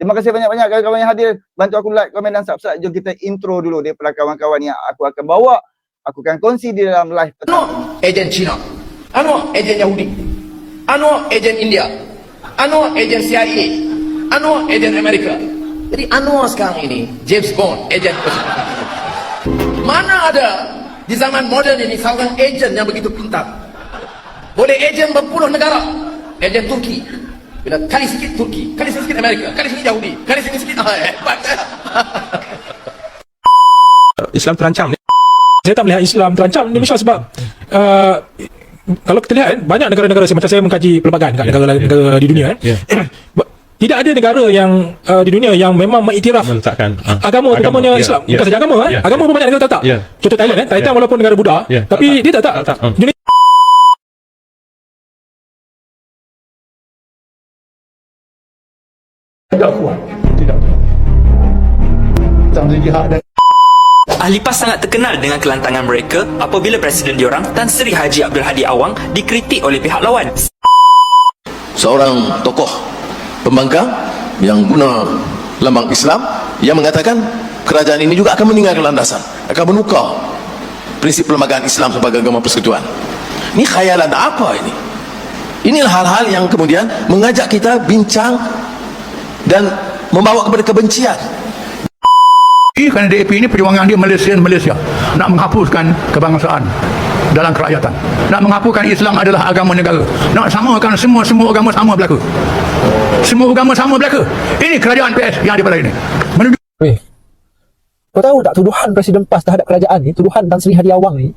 Terima kasih banyak-banyak kawan-kawan yang hadir. Bantu aku like, komen dan subscribe. Jom kita intro dulu daripada kawan-kawan yang aku akan bawa. Aku akan kongsi di dalam live petang ini. Ejen Cina, ejen Yahudi, ejen India, ejen CIA, ejen Amerika. Jadi sekarang ini James Bond, ejen. Mana ada di zaman moden ini seorang ejen yang begitu pintar? Boleh ejen berpuluh negara. Ejen Turki, bila kali sikit Turki, kali sikit Amerika, kali sikit Yahudi, kali sikit hebat. Islam terancam ni. Saya tak melihat Islam terancam di Malaysia sebab kalau kita lihat banyak negara-negara macam saya mengkaji pelbagai negara di dunia tidak ada negara yang di dunia yang memang mengiktiraf meletakkan agama terutamanya Islam. Bukan saja agama agama pun banyak negara tak. Contoh Thailand Thailand walaupun negara Buddha tapi dia tak. Dunia tidak kuat. Sama jihad dan Ahli PAS sangat terkenal dengan kelantangan mereka apabila Presiden diorang Tan Sri Haji Abdul Hadi Awang dikritik oleh pihak lawan. Seorang tokoh pembangkang yang guna lambang Islam yang mengatakan kerajaan ini juga akan meninggalkan landasan, akan menukar prinsip perlembagaan Islam sebagai agama persekutuan. Ini khayalan apa ini? Inilah hal-hal yang kemudian mengajak kita bincang dan membawa kepada kebencian. kerana DAP ini perjuangan dia Malaysia nak menghapuskan kebangsaan dalam kerakyatan, nak menghapuskan Islam adalah agama negara, nak samakan semua agama sama berlaku, semua agama sama berlaku. Ini kerajaan PS yang ada pada ini. Kau tahu tak tuduhan Presiden PAS terhadap kerajaan ni, tuduhan Tan Sri Hadi Awang ni,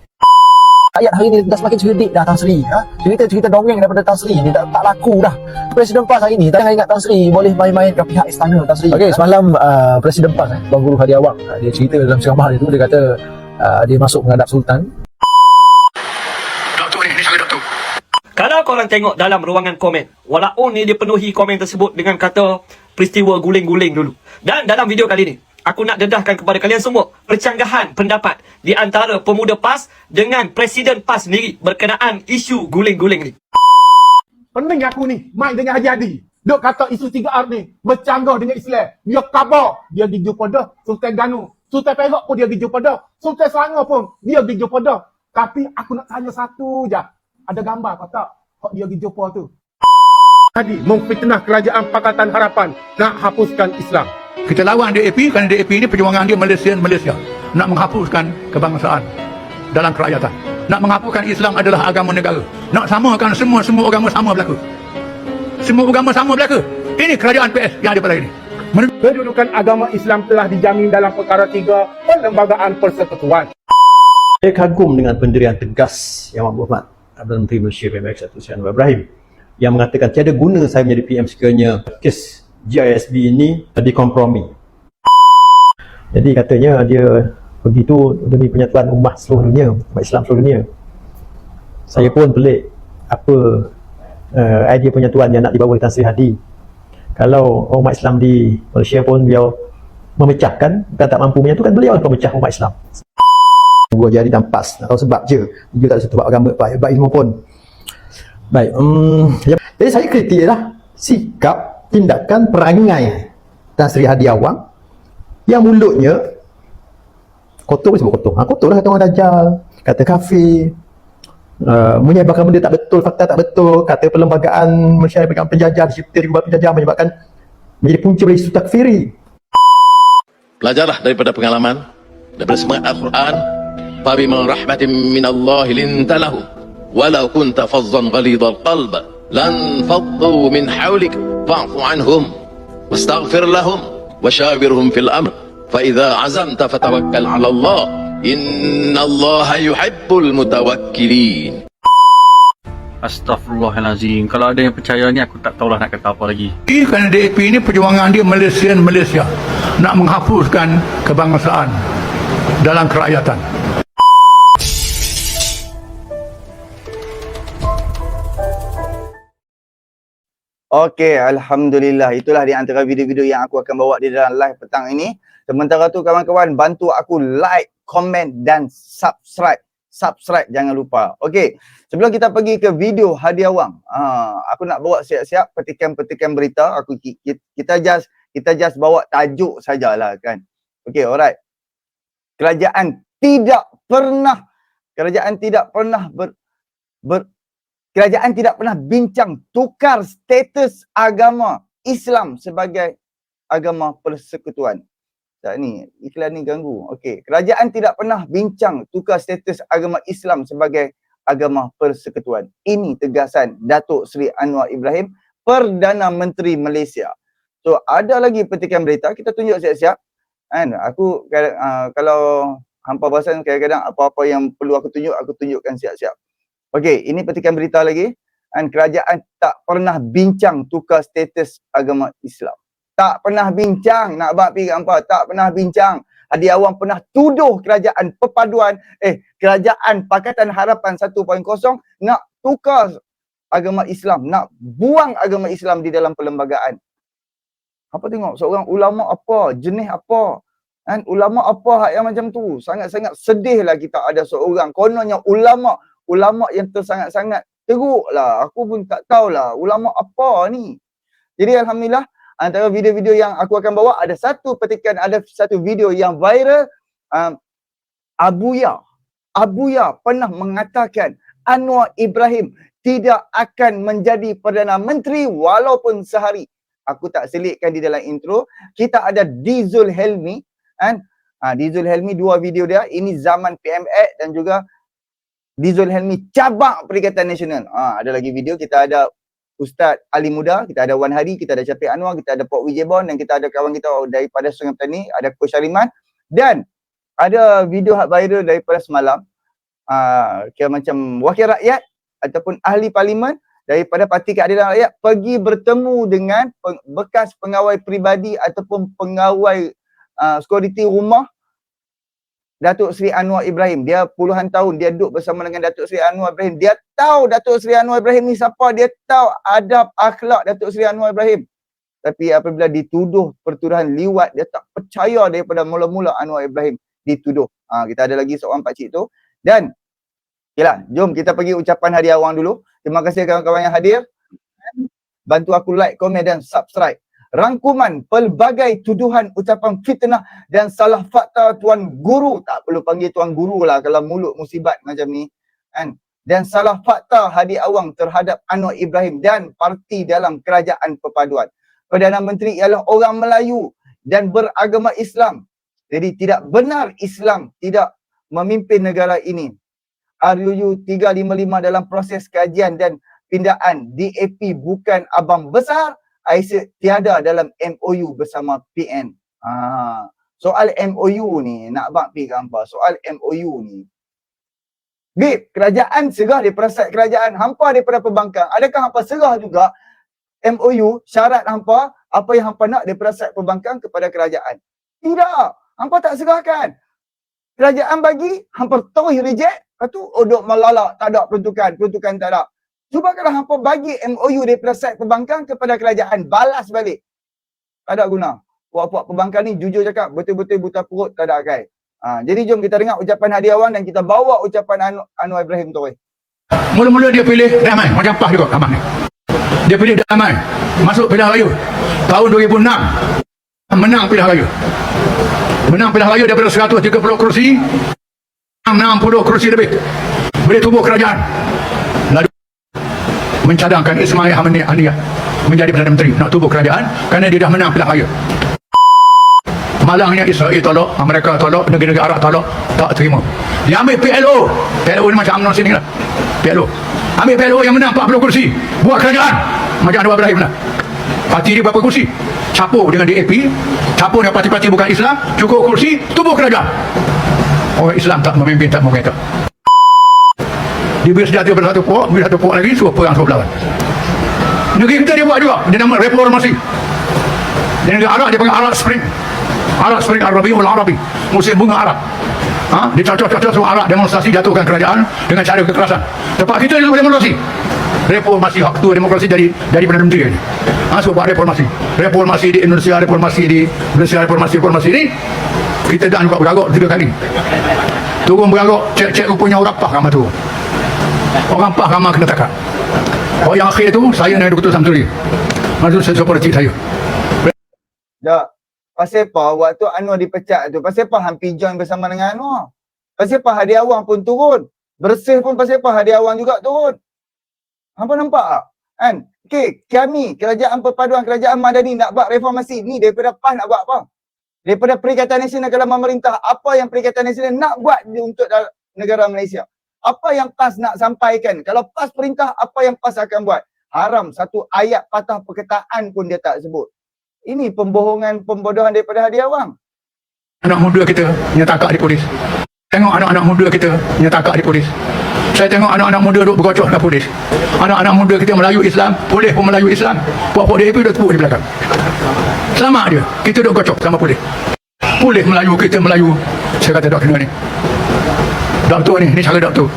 rakyat hari ni dah semakin cerdik dah Tan Sri. Cerita dongeng daripada Tan Sri ni tak laku dah. Presiden PAS hari ni tak ingat Tan Sri boleh main-main ke pihak istana Tan Sri. Okey, semalam Presiden PAS Bang Guru Hadi Awang dia cerita dalam ceramah dia tu, dia kata dia masuk menghadap Sultan. Datuk ni saya Datuk. Kalau korang tengok dalam ruangan komen, walaupun ni dia penuhi komen tersebut dengan kata peristiwa guling-guling dulu. Dan dalam video kali ni aku nak dedahkan kepada kalian semua percanggahan pendapat di antara pemuda PAS dengan Presiden PAS sendiri berkenaan isu guling-guling ni. Pening aku ni, main dengan Haji Hadi. Duk kata isu 3R ni bercanggah dengan Islam. Dia khabar, dia pergi jumpa dah Sultan Ganu. Sultan Perak pun dia pergi jumpa dah. Sultan Selangor pun dia pergi jumpa dah. Tapi aku nak tanya satu je. Ada gambar kau tak? Hak dia pergi jumpa tu. Hadi memfitnah kerajaan Pakatan Harapan nak hapuskan Islam. Kita lawan DAP kerana DAP ini perjuangan dia Malaysia nak menghapuskan kebangsaan dalam kerakyatan, nak menghapuskan Islam adalah agama negara, nak samakan semua agama sama berlaku, semua agama sama berlaku. Ini kerajaan PS yang ada pada ini. Kedudukan agama Islam telah dijamin dalam perkara 3 Perlembagaan Persekutuan. Saya kagum dengan pendirian tegas Yang Amat Berhormat Perdana Menteri Malaysia PMX Datuk Seri Anwar Ibrahim yang mengatakan tiada guna saya menjadi PM sekiranya kes GISB ini dikompromi. Jadi katanya dia begitu demi penyatuan umat seluruh dunia, umat Islam seluruh dunia. Saya pun pelik apa idea penyatuan yang nak dibawa Tan Sri Hadi. Kalau umat Islam di Malaysia pun beliau memecahkan, bukan tak mampu menyatukan, beliau yang pemecah umat Islam. Gua jadi dan PAS, tak tahu sebab je. Dia tak ada sebab agama apa, ilmu pun. Baik, jadi saya kritik lah sikap tindakan perangai Tan Sri Hadi Awang yang mulutnya kotor, sebut kotor. Kotor lah kata orang Dajjal, kata kafir, menyebarkan benda tak betul, fakta tak betul, kata perlembagaan Malaysia pegang penjajah, dicipta di bawah penjajah menyebabkan menjadi punca bagi isu takfiri. Belajarlah daripada pengalaman, daripada semangat Al-Quran. Fabima rahmatin minallahi linta lahum walau kunta fazzan ghalidhal qalb lan faddu min hawlik fa'fu anhum wastaghfir lahum washawirhum fil amr fa idza azamta fatawakkal 'ala Allah innallaha yuhibbul mutawakkilin. Astaghfirullahalazim. Kalau ada yang percaya ni aku tak tahulah nak kata apa lagi. Kerana DAP ini perjuangan dia Malaysia nak menghapuskan kebangsaan dalam kerakyatan. Okey, Alhamdulillah. Itulah di antara video-video yang aku akan bawa di dalam live petang ini. Sementara tu kawan-kawan, bantu aku like, komen dan subscribe. Subscribe jangan lupa. Okey, sebelum kita pergi ke video Hadi Awang, aku nak bawa siap-siap petikan-petikan berita. Kita just Kita just bawa tajuk sajalah kan. Okay, alright. Kerajaan tidak pernah bincang tukar status agama Islam sebagai agama persekutuan. Tak ni, iklan ni ganggu. Okey, kerajaan tidak pernah bincang tukar status agama Islam sebagai agama persekutuan. Ini tegasan Datuk Seri Anwar Ibrahim, Perdana Menteri Malaysia. So, ada lagi petikan berita, kita tunjuk siap-siap. Kan, aku kalau hampa perasan kadang-kadang apa-apa yang perlu aku tunjukkan siap-siap. Okey, ini petikan berita lagi. Dan kerajaan tak pernah bincang tukar status agama Islam. Tak pernah bincang, nak abang pergi hampa, tak pernah bincang. Hadi Awang pernah tuduh kerajaan kerajaan Pakatan Harapan 1.0 nak tukar agama Islam, nak buang agama Islam di dalam perlembagaan. Apa tengok seorang ulama apa, jenis apa, kan? Ulama apa yang macam tu. Sangat-sangat sedihlah kita ada seorang kononnya ulama yang tersangat-sangat teruk lah. Aku pun tak tahulah ulama apa ni. Jadi alhamdulillah, antara video-video yang aku akan bawa ada satu petikan, ada satu video yang viral. Abuya pernah mengatakan Anwar Ibrahim tidak akan menjadi Perdana Menteri walaupun sehari. Aku tak selitkan di dalam intro. Kita ada Dizul Helmi, kan? Dizul Helmi, dua video dia. Ini zaman PMX dan juga Dizul Helmi cabang Perikatan Nasional. Ada lagi video, kita ada Ustaz Ali Muda, kita ada Wan Hari, kita ada Syafiq Anwar, kita ada Pok Wijebon dan kita ada kawan kita daripada Sungai Petani, ada Coach Syariman. Dan ada video viral daripada semalam, kira macam wakil rakyat ataupun ahli parlimen daripada Parti Keadilan Rakyat pergi bertemu dengan bekas pengawal peribadi ataupun pengawal security rumah Datuk Seri Anwar Ibrahim. Dia puluhan tahun dia duduk bersama dengan Datuk Seri Anwar Ibrahim. Dia tahu Datuk Seri Anwar Ibrahim ni siapa, dia tahu adab akhlak Datuk Seri Anwar Ibrahim. Tapi apabila dituduh pertuduhan liwat, dia tak percaya daripada mula-mula Anwar Ibrahim dituduh. Kita ada lagi seorang pakcik tu. Dan okeylah, jom kita pergi ucapan hadiah awang dulu. Terima kasih kawan-kawan yang hadir. Bantu aku like, komen dan subscribe. Rangkuman pelbagai tuduhan, ucapan fitnah dan salah fakta Tuan Guru. Tak perlu panggil Tuan Guru lah kalau mulut musibat macam ni, kan? Dan salah fakta Hadi Awang terhadap Anwar Ibrahim dan parti dalam kerajaan perpaduan. Perdana Menteri ialah orang Melayu dan beragama Islam. Jadi tidak benar Islam tidak memimpin negara ini. RUU 355 dalam proses kajian dan pindaan DAP bukan abang besar. Aisyah tiada dalam MOU bersama PN. Soal MOU ni, nak abang pergi ke hampa. Soal MOU ni. Bib, kerajaan serah daripada sat kerajaan, hampa daripada pembangkang. Adakah hampa serah juga MOU, syarat hampa, apa yang hampa nak daripada sat pembangkang kepada kerajaan? Tidak. Hampa tak serahkan. Kerajaan bagi, hampa terus reject. Lepas tu, duk melalak, tak ada peruntukan tak ada. Cuba kalau hampa bagi MOU daripada sat pembangkang kepada kerajaan, balas balik. Tak ada guna. Puak-puak pembangkang ni jujur cakap, betul-betul buta perut, tak ada akal. Jadi jom kita dengar ucapan Hadi Awang dan kita bawa ucapan Anwar Ibrahim tu. Mula-mula dia pilih damai, macam PAS juga abang ni. Dia pilih damai, masuk pilihan raya. Tahun 2006, menang pilihan raya. Menang pilihan raya daripada 130 kursi, 60 kursi lebih. Boleh tubuh kerajaan. Lalu mencadangkan Ismail Hamani Haniyah menjadi Perdana Menteri, nak tubuh kerajaan kerana dia dah menang pilihan raya. Malangnya Israel tolak, Amerika tolak, negara-negara Arab tolak, tak terima. Dia ambil PLO. PLO ni macam UMNO sini lah. PLO. Ambil PLO yang menang 40 kursi. Buat kerajaan. Macam Anwar Ibrahim lah. Parti dia berapa kursi? Capur dengan DAP, capur dengan parti-parti bukan Islam, cukup kursi, tubuh kerajaan. Orang Islam tak memimpin, tak memerintah. Dia beri senjata pada satu puak, beri satu puak lagi, suruh perang, suruh berlawan. Negeri kita dia buat juga. Dia nama reformasi. Di negara Arab dia panggil Arab Spring. Arab Spring Arabiul Arabi. Musim bunga Arab. Dia cocok-cocok semua Arab demonstrasi jatuhkan kerajaan dengan cara kekerasan. Tempat kita dia demonstrasi. Reformasi hak tu demokrasi dari Perdana Menteri ni. So buat reformasi. Reformasi di Indonesia, reformasi di Malaysia, reformasi ni. Kita dah juga beragak 3 kali. Turun beragak, cek rupanya orang PAH ramah tu. Orang PAH ramah kena takar. Yang akhir tu, saya dengan Dr. Samsuri. Maksud saya politik saya. Tak. Pasal apa waktu Anwar dipecat tu? Pasal apa Hampi join bersama dengan Anwar? Pasal apa Hadi Awang pun turun? Bersih pun pasal apa Hadi Awang juga turun? Hampa nampak tak? Kan? Okey, kami Kerajaan Perpaduan Kerajaan Madani nak buat reformasi ni daripada PAS nak buat apa? Daripada Perikatan Nasional dalam pemerintah, apa yang Perikatan Nasional nak buat untuk negara Malaysia? Apa yang PAS nak sampaikan? Kalau PAS perintah, apa yang PAS akan buat? Haram, satu ayat patah perkataan pun dia tak sebut. Ini pembohongan, pembodohan daripada Hadi Awang. Anak muda kita nyetakak di polis. Tengok anak-anak muda kita nyetakak di polis. Saya tengok anak-anak muda duduk bergocok dengan polis. Anak-anak muda kita Melayu Islam, boleh pun Melayu Islam. Puak-puak DAP duduk tepuk di belakang. Selamat dia. Kita duduk gocok sama polis. Polis Melayu, kita Melayu. Saya kata dok kena ni. Doktor ni cara doktor.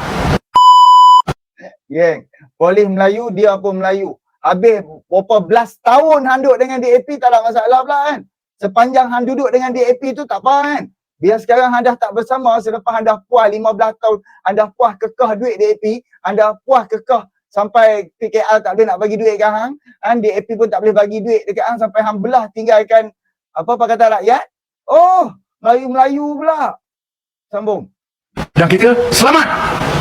Geng, polis Melayu, dia pun Melayu. Habis berapa belas tahun hang duduk dengan DAP tak ada masalah pula kan. Sepanjang hang duduk dengan DAP tu tak apa kan. Biar sekarang hang dah tak bersama, selepas hang dah puas 15 tahun, hang dah puas kekeh duit DAP, hang dah puas kekeh sampai PKR tak boleh nak bagi duit kat hang, DAP pun tak boleh bagi duit dekat hang sampai hang belah tinggalkan apa kata rakyat. Oh, Melayu-Melayu pula. Sambung. Dan kita selamat.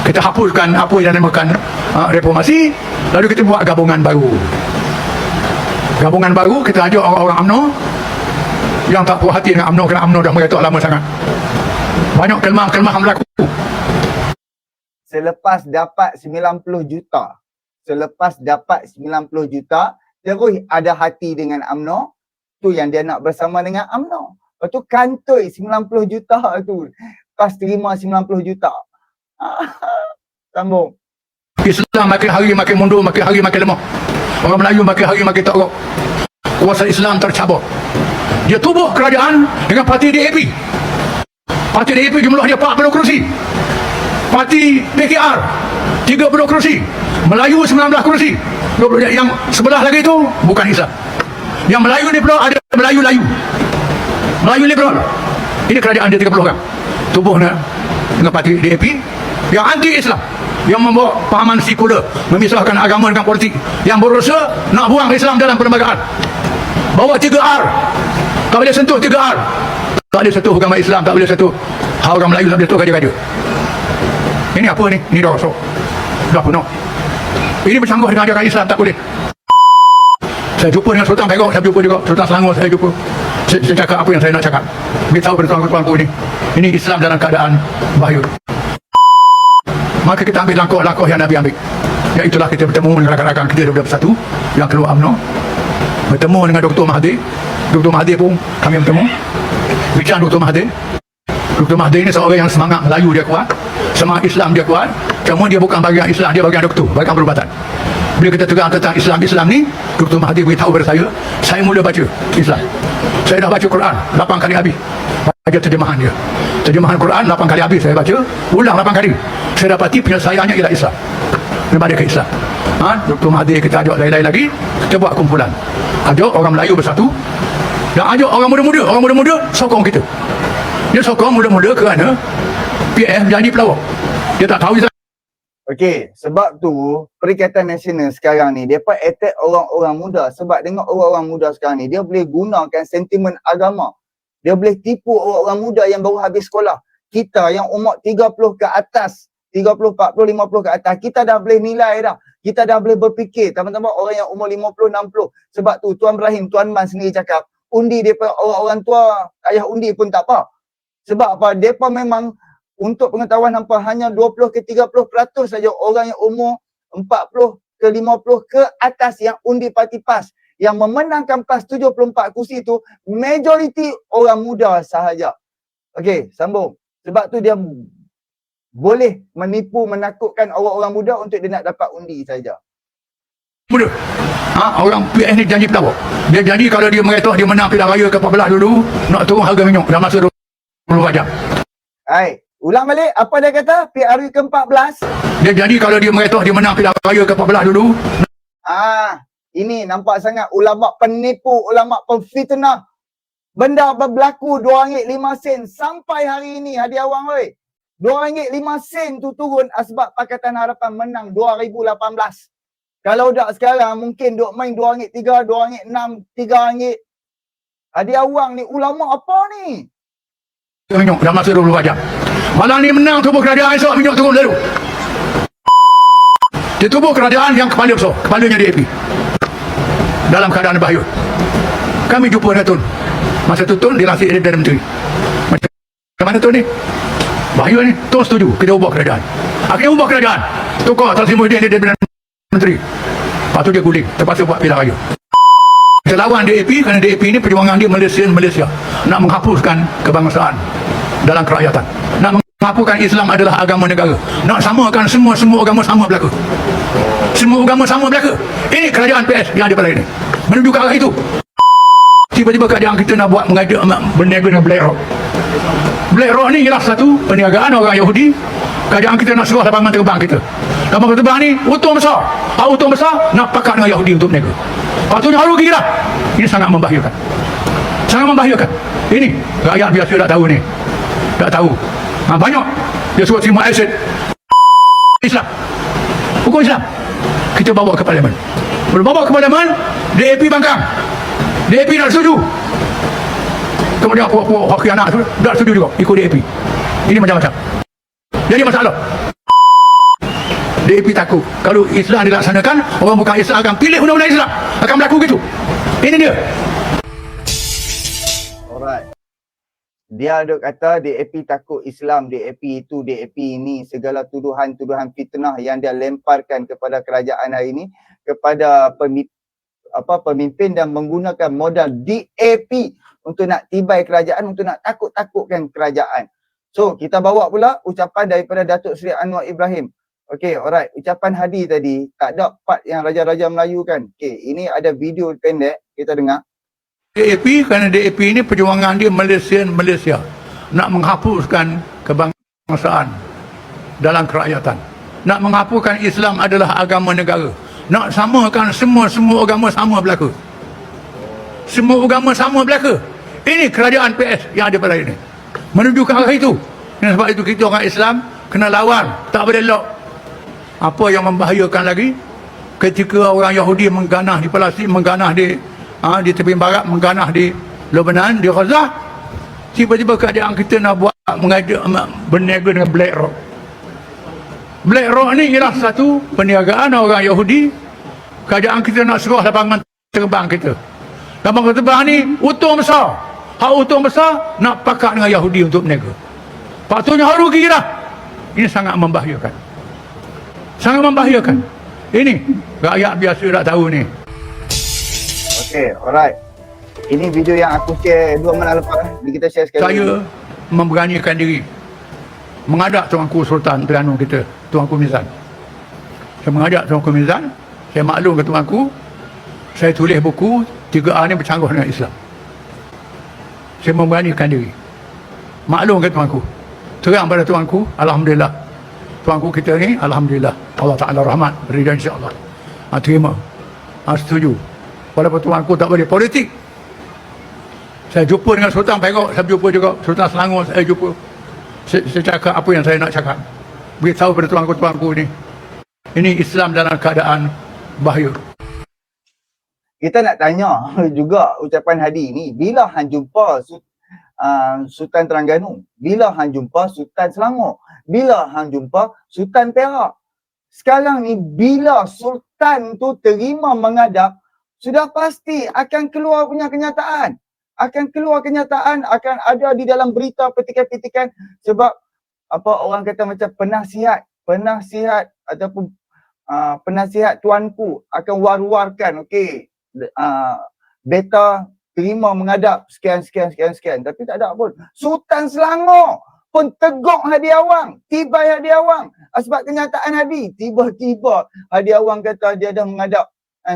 Kita hapuskan apa yang dinamakan reformasi, lalu kita buat gabungan baru. Gabungan baru, kita ajak orang-orang UMNO yang tak puas hati dengan UMNO kerana UMNO dah meretak lama sangat. Banyak kelmahan-kelmahan berlaku. Selepas dapat 90 juta, terus ada hati dengan UMNO, tu yang dia nak bersama dengan UMNO. Lepas tu kantoi 90 juta tu. Pas terima 90 juta. Sambung. Islam makin hari makin mundur, makin hari makin lemah. Orang Melayu makin hari makin teruk. Kuasa Islam tercabut. Dia tubuh kerajaan dengan parti DAP. Parti DAP jumlah dia 40 kerusi. Parti PKR 30 kerusi. Melayu 19 kerusi. Yang sebelah lagi tu bukan Islam. Yang Melayu ni pula ada Melayu-Layu. Melayu liberal. Ini kerajaan dia 30 orang. Tubuhnya dengan parti DAP yang anti-Islam, yang membawa pahaman sekular, memisahkan agama dengan politik, yang berusaha nak buang Islam dalam perlembagaan. Bawa 3R. Tak boleh sentuh 3R. Tak boleh sentuh agama Islam, tak boleh sentuh orang Melayu, tak boleh sentuh raja-raja. Ini apa ni? Ini dah rosok. Dah penuh. Ini bercanggah dengan ajaran Islam, tak boleh. Saya jumpa dengan Sultan Perak, saya jumpa juga Sultan Selangor, saya jumpa. Saya cakap apa yang saya nak cakap. Beritahu pada tuan-tuanku ini. Ini Islam dalam keadaan bahaya. Maka kita ambil langkah-langkah yang Nabi ambil. Iaitulah kita bertemu dengan rakan-rakan kita daripada Bersatu yang keluar UMNO. Bertemu dengan Dr. Mahathir. Dr. Mahathir pun kami bertemu. Bincang Dr. Mahathir. Dr. Mahathir ini seorang yang semangat Melayu dia kuat. Semangat Islam dia kuat. Cuma dia bukan bagian Islam, dia bagian doktor, bagian perubatan. Bila kita tegang tentang Islam ni, Dr. Mahathir beritahu kepada saya mula baca Islam. Saya dah baca Quran 8 kali habis. Baca terjemahan dia. Terjemahan Quran 8 kali habis saya baca, ulang 8 kali. Saya dapati penyelesaiannya ialah Islam. Daripada ke Islam. Dr. Mahathir kita ajak lain-lain lagi, kita buat kumpulan. Ajak orang Melayu bersatu dan ajak orang muda-muda. Orang muda-muda sokong kita. Dia sokong muda-muda kerana PF janji pelawak. Dia tak tahu Islam. Okey, sebab tu Perikatan Nasional sekarang ni depa attack orang-orang muda sebab dengan orang-orang muda sekarang ni dia boleh gunakan sentimen agama. Dia boleh tipu orang-orang muda yang baru habis sekolah. Kita yang umur 30 ke atas, 30, 40, 50 ke atas, kita dah boleh nilai dah. Kita dah boleh berfikir, teman-teman orang yang umur 50, 60. Sebab tu Tuan Ibrahim, Tuan Man sendiri cakap, undi depa orang-orang tua, ayah undi pun tak apa. Sebab apa? Depa memang untuk pengetahuan hampa hanya 20 ke 30% saja orang yang umur 40 ke 50 ke atas yang undi parti PAS. Yang memenangkan PAS 74 kursi itu majoriti orang muda sahaja. Okey, sambung. Sebab tu dia boleh menipu, menakutkan orang-orang muda untuk dia nak dapat undi saja. Muda. Orang PN ni janji pelawak. Dia janji kalau dia meretak, dia menang pilihan raya ke-14 dulu, nak turun harga minyak dalam masa 24 jam. Hai, ulang balik apa dia kata? PRU ke-14. Dia janji kalau dia meretak, dia menang pilihan raya ke-14 dulu. Ini nampak sangat ulama penipu, ulama pemfitnah. Benda berlaku RM2.05 sampai hari ini, Hadi Awang weh. RM2.05 tu turun sebab Pakatan Harapan menang 2018. Kalau dah sekarang mungkin duk main RM2.3, RM2.6, RM3. Hadi Awang ni ulama apa ni? minyak dah masa 24 jam. Malam ni menang tubuh kerajaan, esok minyak turun lalu. Di tubuh kerajaan yang kepala besar, kepalanya DAP. Dalam keadaan bahaya. Kami jumpa dengan Tun. Masa tu Tun dilantik dari Menteri. Macam mana Tun ni? Bahaya ni. Tun setuju kita ubah kerajaan. Akhirnya ubah kerajaan. Tukar Tan Sri Muhyiddin dari Menteri. Lepas tu dia guling. Terpaksa buat pilihan raya. Kita lawan DAP kerana DAP ni perjuangan dia Malaysia. Nak menghapuskan kebangsaan dalam kerakyatan. Nak menghapuskan Islam adalah agama negara. Nak samakan semua agama sama berlaku. Semua agama sama berlaku. Ini kerajaan PS yang ada pada ini. Menuju ke arah itu. Tiba-tiba kerajaan kita nak buat mengajak berniaga dengan Black Rock. Black Rock ni ialah satu perniagaan orang Yahudi. Kerajaan kita nak suruh lapangan terbang kita. Lapangan terbang ni untung besar. Untung besar nak pakat dengan Yahudi untuk berniaga. Patutnya haru gila. Ini sangat membahayakan. Sangat membahayakan. Ini rakyat biasa tak tahu ni. Tak tahu. Banyak dia suruh terima aset Islam. Hukum Islam. Kita bawa ke parlimen. Bila bawa ke parlimen, DAP bangkang. DAP tak setuju. Kemudian puak-puak hak anak tu tak setuju juga ikut DAP. Ini macam-macam. Jadi masalah. DAP takut kalau Islam dilaksanakan, orang bukan Islam akan pilih undang-undang Islam, akan berlaku gitu. Ini dia. Alright. Dia duk kata DAP takut Islam, DAP itu, DAP ini, segala tuduhan-tuduhan fitnah yang dia lemparkan kepada kerajaan hari ini, kepada pemimpin dan menggunakan modal DAP untuk nak tibai kerajaan, untuk nak takut-takutkan kerajaan. So, kita bawa pula ucapan daripada Datuk Seri Anwar Ibrahim. Okey, alright. Ucapan Hadi tadi, tak ada part yang Raja-Raja Melayu kan. Okey, ini ada video pendek, kita dengar. DAP kerana DAP ini perjuangan dia Malaysia. Nak menghapuskan kebangsaan dalam kerakyatan. Nak menghapuskan Islam adalah agama negara. Nak samakan semua agama sama berlaku. Semua agama sama berlaku. Ini kerajaan PS yang ada pada ini. Menuju ke arah itu. Dan sebab itu kita orang Islam kena lawan, tak boleh lock. Apa yang membahayakan lagi, ketika orang Yahudi mengganah di Palestin, mengganah di tepi barat, mengganah di Lebanon, di Gaza, tiba-tiba kerajaan kita nak buat mengajak berniaga dengan Black Rock. Black Rock ni ialah satu perniagaan orang Yahudi. Kerajaan kita nak suruh lapangan terbang kita. Lapangan terbang ni untung besar. Untung besar nak pakat dengan Yahudi untuk berniaga. Patutnya haru kira. Ini sangat membahayakan. Sangat membahayakan. Ini rakyat biasa tak tahu ni. Okay, alright. Ini video yang aku share 2 malam lepas. Ni kita share sekali. Saya memberanikan diri menghadap Tuanku Sultan Terengganu kita, Tuanku Mizan. Saya menghadap Tuanku Mizan, saya maklum ke Tuanku, saya tulis buku 3A ni bercanggah dengan Islam. Saya memberanikan diri. Maklum ke Tuanku. Terang pada Tuanku, alhamdulillah. Tuanku kita ni, alhamdulillah. Allah Ta'ala rahmat, ridha insya-Allah. Terima. Setuju. Walaupun Tuanku tak boleh politik. Saya jumpa dengan Sultan Perak, saya jumpa juga Sultan Selangor, saya jumpa. Saya cakap apa yang saya nak cakap. Beritahu pada Tuanku ni. Ini Islam dalam keadaan bahaya. Kita nak tanya juga ucapan Hadi ni, bila hang jumpa Sultan Terengganu, bila hang jumpa Sultan Selangor, bila hang jumpa Sultan Perak. Sekarang ni bila Sultan tu terima menghadap, sudah pasti akan keluar punya kenyataan. Akan keluar kenyataan, akan ada di dalam berita petikan-petikan, sebab apa orang kata macam penasihat ataupun penasihat tuanku akan war-warkan, okey, beta terima menghadap sekian. Tapi tak ada pun. Sultan Selangor pun teguk Hadi Awang, tibai Hadi Awang. Sebab kenyataan Hadi, tiba-tiba Hadi Awang kata dia dah menghadap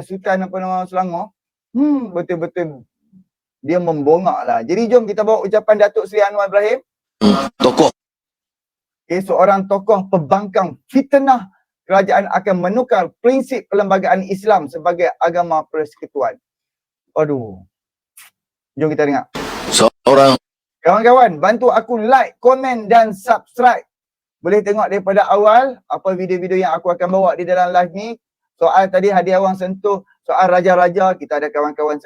Sultan apa nama Selangor. Betul-betul dia membongak lah. Jadi jom kita bawa ucapan Datuk Seri Anwar Ibrahim. Tokoh. Seorang tokoh pembangkang fitnah kerajaan akan menukar prinsip perlembagaan Islam sebagai agama persekutuan. Aduh. Jom kita dengar. Seorang Kawan-kawan, bantu aku like, komen dan subscribe. Boleh tengok daripada awal apa video-video yang aku akan bawa di dalam live ni. Soal tadi Hadi Awang sentuh soal raja-raja, kita ada kawan-kawan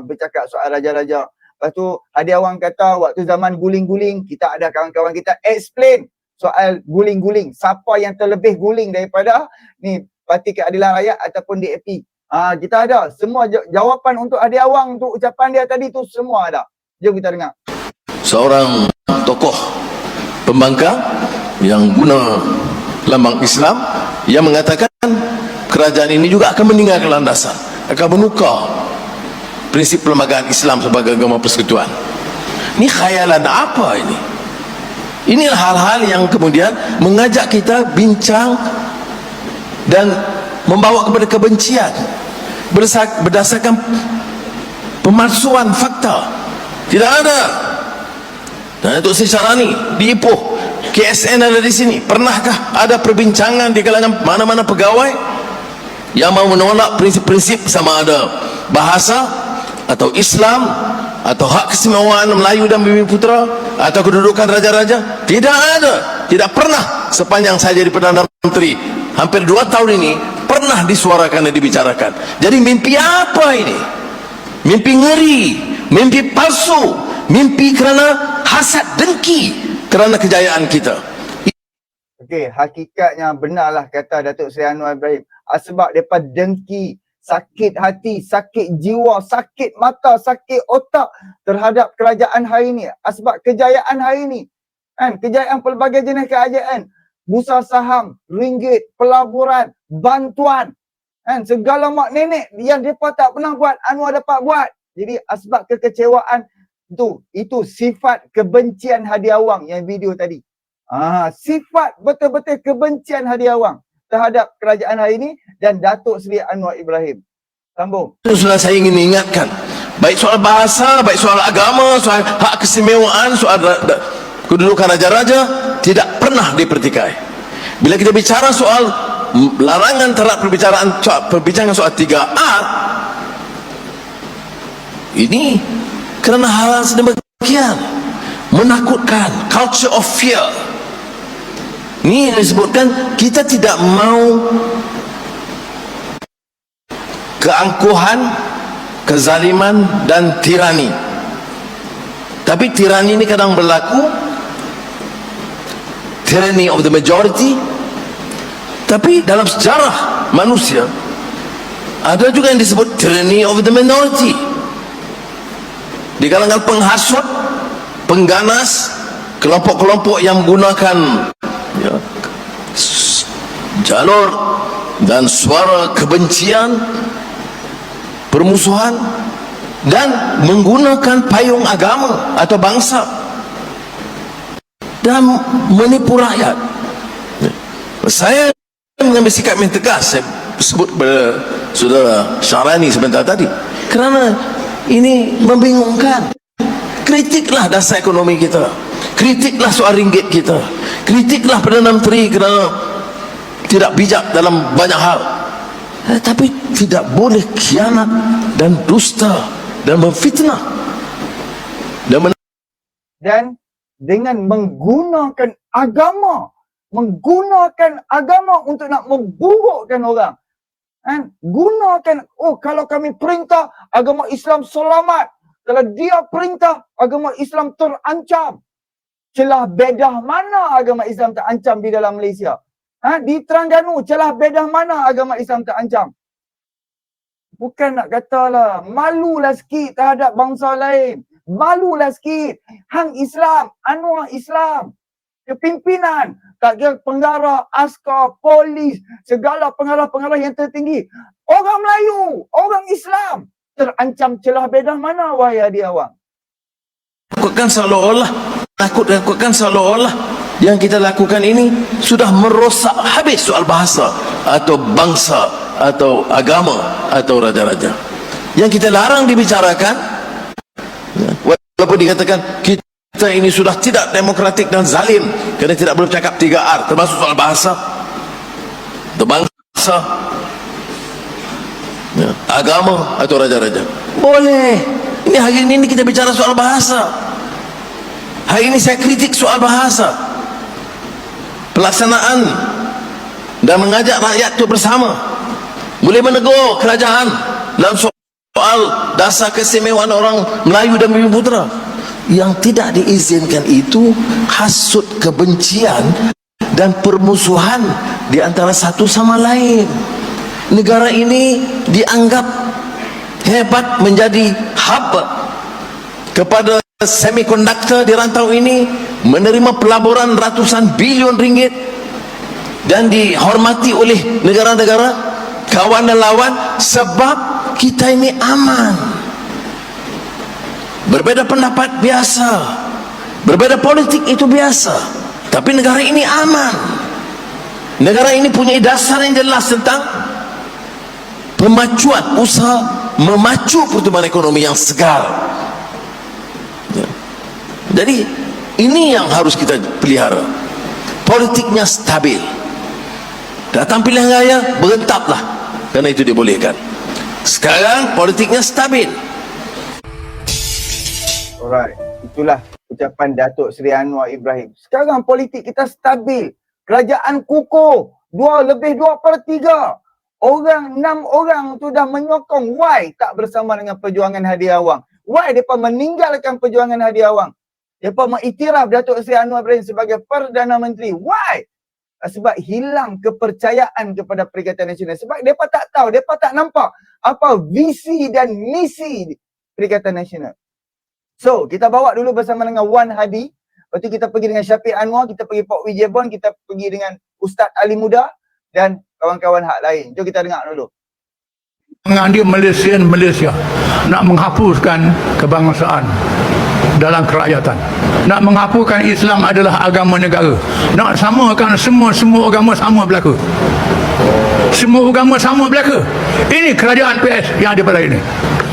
bercakap soal raja-raja. Lepas tu Hadi Awang kata waktu zaman guling-guling, kita ada kawan-kawan kita explain soal guling-guling. Siapa yang terlebih guling daripada ni Parti Keadilan Rakyat ataupun DAP. Kita ada semua jawapan untuk Hadi Awang untuk ucapan dia tadi tu semua ada. Jom kita dengar. Seorang tokoh pembangkang yang guna lambang Islam yang mengatakan kerajaan ini juga akan meninggalkan landasan, akan menukar prinsip perlembagaan Islam sebagai agama persekutuan. Ini khayalan apa ini? Inilah hal-hal yang kemudian mengajak kita bincang dan membawa kepada kebencian berdasarkan pemalsuan fakta. Tidak ada. Dan untuk secara ni di Ipoh, KSN ada di sini. Pernahkah ada perbincangan di kalangan mana-mana pegawai yang mau menolak prinsip-prinsip sama ada bahasa atau Islam atau hak keistimewaan Melayu dan Bumi Putra atau kedudukan raja-raja? Tidak ada. Tidak pernah sepanjang saya jadi Perdana Menteri hampir 2 tahun ini pernah disuarakan dan dibicarakan. Jadi mimpi apa ini? Mimpi ngeri, mimpi palsu, mimpi kerana hasad dengki kerana kejayaan kita. Okey, hakikatnya benarlah kata Datuk Seri Anwar Ibrahim. Sebab mereka dengki, sakit hati, sakit jiwa, sakit mata, sakit otak terhadap kerajaan hari ini. Sebab kejayaan hari ini, kan, kejayaan pelbagai jenis kerajaan, bursa saham, ringgit, pelaburan, bantuan, kan, segala mak nenek yang mereka tak pernah buat, Anwar dapat buat. Jadi sebab kekecewaan itu sifat kebencian Hadi Awang yang video tadi. Sifat betul-betul kebencian Hadi Awang terhadap kerajaan hari ini dan Datuk Seri Anwar Ibrahim. Sambung. Itulah saya ingin ingatkan. Baik soal bahasa, baik soal agama, soal hak keistimewaan, soal kedudukan raja-raja tidak pernah dipertikai. Bila kita bicara soal larangan terhadap perbincangan soal 3R, ini kerana hal sedemikian menakutkan, culture of fear. Ini disebutkan kita tidak mau keangkuhan, kezaliman dan tirani. Tapi tirani ini kadang berlaku, tyranny of the majority. Tapi dalam sejarah manusia ada juga yang disebut tyranny of the minority. Di kalangan penghasut, pengganas, kelompok-kelompok yang menggunakan jalur dan suara kebencian, permusuhan dan menggunakan payung agama atau bangsa dan menipu rakyat. Saya mengambil sikap yang tegas. Saya sebut kepada saudara Syarani sebentar tadi, kerana ini membingungkan. Kritiklah dasar ekonomi kita, kritiklah soal ringgit kita, kritiklah Perdana Menteri kerana tidak bijak dalam banyak hal. Tapi tidak boleh khianat dan dusta dan memfitnah dan dengan menggunakan agama untuk nak memburukkan orang. Gunakan, kalau kami perintah agama Islam selamat, kalau dia perintah agama Islam terancam. Celah bedah mana agama Islam terancam di dalam Malaysia? Di Terengganu, celah bedah mana agama Islam terancam? Bukan nak katalah, malulah sikit terhadap bangsa lain. Malulah sikit. Hang Islam, Anwar Islam, kepimpinan, tak kira pengarah, askar, polis, segala pengarah-pengarah yang tertinggi. Orang Melayu, orang Islam terancam celah bedah mana, wahai Hadi Awang? Takutkan seolah-olah yang kita lakukan ini sudah merosak habis soal bahasa atau bangsa atau agama atau raja-raja. Yang kita larang dibicarakan, walaupun dikatakan kita ini sudah tidak demokratik dan zalim kerana tidak boleh cakap 3R, termasuk soal bahasa atau bangsa, agama atau raja-raja. Boleh. Ini hari ini kita bicara soal bahasa. Hari ini saya kritik soal bahasa, pelaksanaan dan mengajak rakyat itu bersama, boleh menegur kerajaan dalam soal soal dasar keistimewaan orang Melayu dan Bumi Putra. Yang tidak diizinkan itu hasut, kebencian dan permusuhan di antara satu sama lain. Negara ini dianggap hebat menjadi hub kepada semikonduktor di rantau ini, menerima pelaburan ratusan bilion ringgit dan dihormati oleh negara-negara kawan dan lawan sebab kita ini aman. Berbeda pendapat biasa, berbeda politik itu biasa, tapi negara ini aman. Negara ini punya dasar yang jelas tentang pemacuan usaha memacu pertumbuhan ekonomi yang segar. Ya. Jadi ini yang harus kita pelihara. Politiknya stabil. Datang pilihan raya, berentaplah, karena itu dibolehkan. Sekarang politiknya stabil. Alright, itulah ucapan Datuk Seri Anwar Ibrahim. Sekarang politik kita stabil. Kerajaan kukuh. 2/3. Orang 6 orang tu dah menyokong. Why tak bersama dengan perjuangan Hadi Awang? Why mereka meninggalkan perjuangan Hadi Awang? Mereka mengiktiraf Datuk Seri Anwar Ibrahim sebagai Perdana Menteri. Why? Sebab hilang kepercayaan kepada Perikatan Nasional. Sebab mereka tak tahu, mereka tak nampak apa visi dan misi Perikatan Nasional. So, kita bawa dulu bersama dengan Wan Hadi. Lepas tu kita pergi dengan Syafiq Anwar, kita pergi Port Wijebon, kita pergi dengan Ustaz Ali Muda dan kawan-kawan hak lain. Jom kita dengar dulu. Mengambil Malaysia nak menghapuskan kebangsaan dalam kerakyatan, nak menghapuskan Islam adalah agama negara, nak samakan semua agama sama berlaku, semua agama sama berlaku. Ini kerajaan PS yang ada pada ini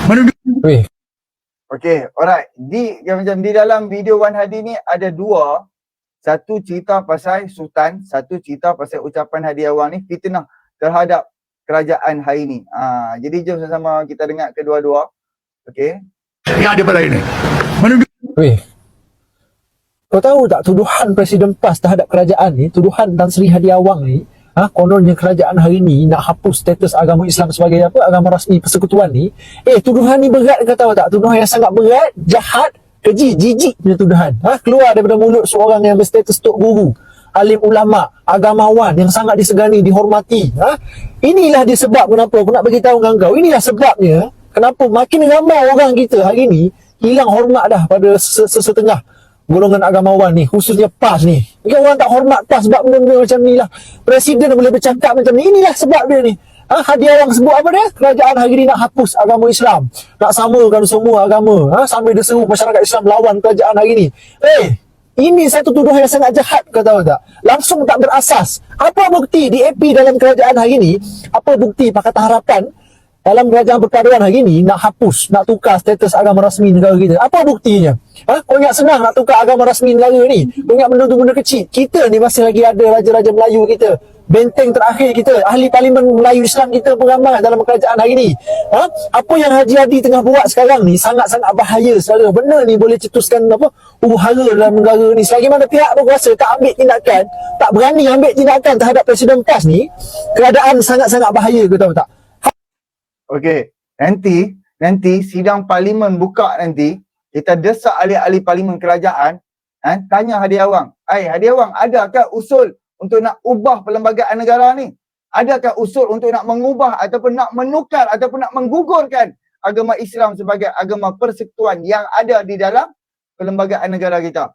menuju. Okay, alright. Macam di dalam video Wan Hadi ni ada dua. Satu cerita pasal Sultan, satu cerita pasal ucapan Hadi Awang ni fitnah terhadap kerajaan hari ni. Jadi jom sama-sama kita dengar kedua-dua. Okay. Yang ada pada ini menuju. Kau tahu tak tuduhan Presiden PAS terhadap kerajaan ni, tuduhan Tan Sri Hadi Awang ni, kononnya kerajaan hari ni nak hapus status agama Islam sebagai apa, agama rasmi persekutuan ni. Tuduhan ni berat, kau tahu tak? Tuduhan yang sangat berat, jahat, keji, jijik punya tuduhan. Keluar daripada mulut seorang yang berstatus tok guru, alim ulama, agamawan yang sangat disegani, dihormati. Inilah dia sebab kenapa aku nak bagi tahu dengan kau. Inilah sebabnya kenapa makin ramai orang kita hari ni hilang hormat dah pada setengah golongan agamawan ni, khususnya PAS ni. Mungkin orang tak hormat PAS sebab benda-benda macam ni lah. Presiden boleh bercakap macam ni. Inilah sebab dia ni. Hadi Awang sebut apa dia? Kerajaan hari ni nak hapus agama Islam, nak samakan semua agama. Sambil dia seru masyarakat Islam lawan kerajaan hari ni. Ini satu tuduhan yang sangat jahat, kau tahu tak? Langsung tak berasas. Apa bukti DAP dalam kerajaan hari ni? Apa bukti Pakatan Harapan dalam kerajaan perpaduan hari ni nak hapus, nak tukar status agama rasmi negara kita? Apa buktinya? Kau ingat senang nak tukar agama rasmi negara ni? Kau ingat benda-benda kecil? Kita ni masih lagi ada raja-raja Melayu kita, benteng terakhir kita, ahli parlimen Melayu Islam kita beramai dalam kerajaan hari ni. Apa yang Haji Hadi tengah buat sekarang ni sangat-sangat bahaya saudara. Benda ni boleh cetuskan huru-hara dalam negara ni. Selagi mana pihak berkuasa tak ambil tindakan, tak berani ambil tindakan terhadap Presiden PAS ni, keadaan sangat-sangat bahaya, kau tahu tak? Okey, nanti sidang parlimen buka nanti, kita desak ahli-ahli parlimen kerajaan, tanya Hadi Awang, Hadi Awang, adakah usul untuk nak ubah perlembagaan negara ni? Adakah usul untuk nak mengubah ataupun nak menukar ataupun nak menggugurkan agama Islam sebagai agama persekutuan yang ada di dalam perlembagaan negara kita?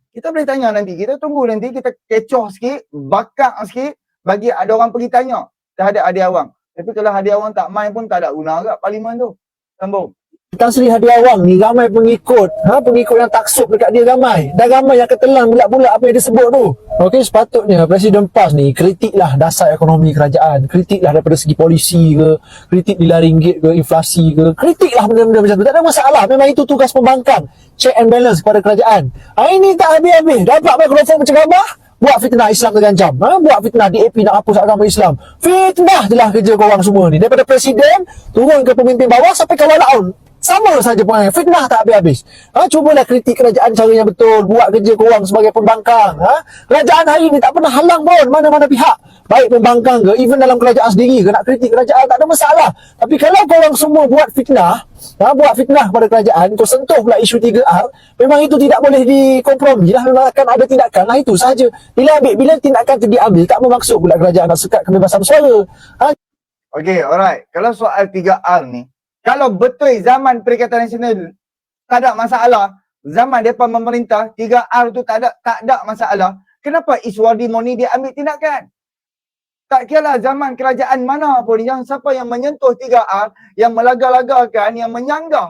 Kita boleh tanya nanti, kita tunggu nanti, kita kecoh sikit, bakar sikit, bagi ada orang pergi tanya terhadap Hadi Awang. Tapi kalau Hadi Awang tak main pun tak ada guna kat parlimen tu. Sambung. Tan Sri Hadi Awang ni ramai pengikut, pengikut yang taksub dekat dia ramai. Dan ramai yang ketelan bulat-bulat apa yang dia sebut tu. Okey, sepatutnya Presiden PAS ni kritiklah dasar ekonomi kerajaan, kritiklah daripada segi polisi ke, kritik nilai ringgit ke, inflasi ke, kritiklah benda-benda macam tu. Tak ada masalah, memang itu tugas pembangkang, check and balance kepada kerajaan. Ini tak habis-habis, dapat mikrofon bercakap, buat fitnah Islam tergancam, buat fitnah DAP nak hapus agama Islam. Fitnah je lah kerja korang semua ni. Daripada presiden turun ke pemimpin bawah sampai ke walaun. Sama saja poinnya. Fitnah tak habis-habis. Cubalah kritik kerajaan cara yang betul. Buat kerja korang sebagai pembangkang. Kerajaan hari ni tak pernah halang pun mana-mana pihak. Baik pembangkang ke, even dalam kerajaan sendiri ke, nak kritik kerajaan tak ada masalah. Tapi kalau korang semua buat fitnah kepada kerajaan, kau sentuh pula isu 3R, memang itu tidak boleh dikompromi lah. Memang akan ada tindakan lah, itu sahaja. Bila tindakan itu diambil, tak bermaksud pula kerajaan nak sekat kebebasan bersuara. Okay, alright. Kalau soal 3R ni, kalau betul zaman Perikatan Nasional tak ada masalah, zaman depan pemerintah 3R tu tak ada masalah, kenapa Iswadi Moni dia ambil tindakan? Tak kira zaman kerajaan mana pun, yang siapa yang menyentuh 3R, yang melaga-lagakan, yang menyanggah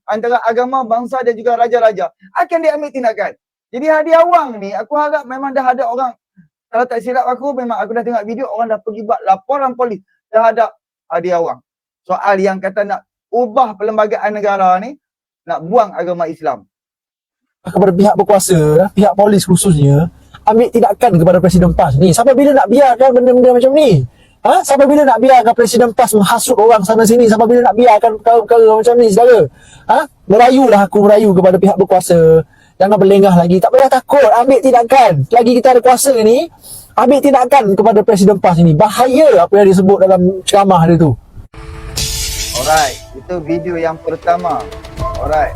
antara agama, bangsa dan juga raja-raja, akan diambil tindakan. Jadi Hadi Awang ni, aku harap memang dah ada orang, kalau tak silap aku, memang aku dah tengok video, orang dah pergi buat laporan polis terhadap Hadi Awang. Soal yang kata nak ubah perlembagaan negara ni, nak buang agama Islam. Kepada pihak berkuasa, pihak polis khususnya, ambil tindakan kepada Presiden PAS ni. Sampai bila nak biarkan benda-benda macam ni? Sampai bila nak biarkan Presiden PAS menghasut orang sana sini? Sampai bila nak biarkan perkara-perkara macam ni, saudara? Merayulah aku merayu kepada pihak berkuasa. Jangan berlengah lagi. Tak payah takut, ambil tindakan. Lagi kita ada kuasa ni, ambil tindakan kepada Presiden PAS ini. Bahaya apa yang disebut dalam ceramah dia tu. Alright, itu video yang pertama. Alright.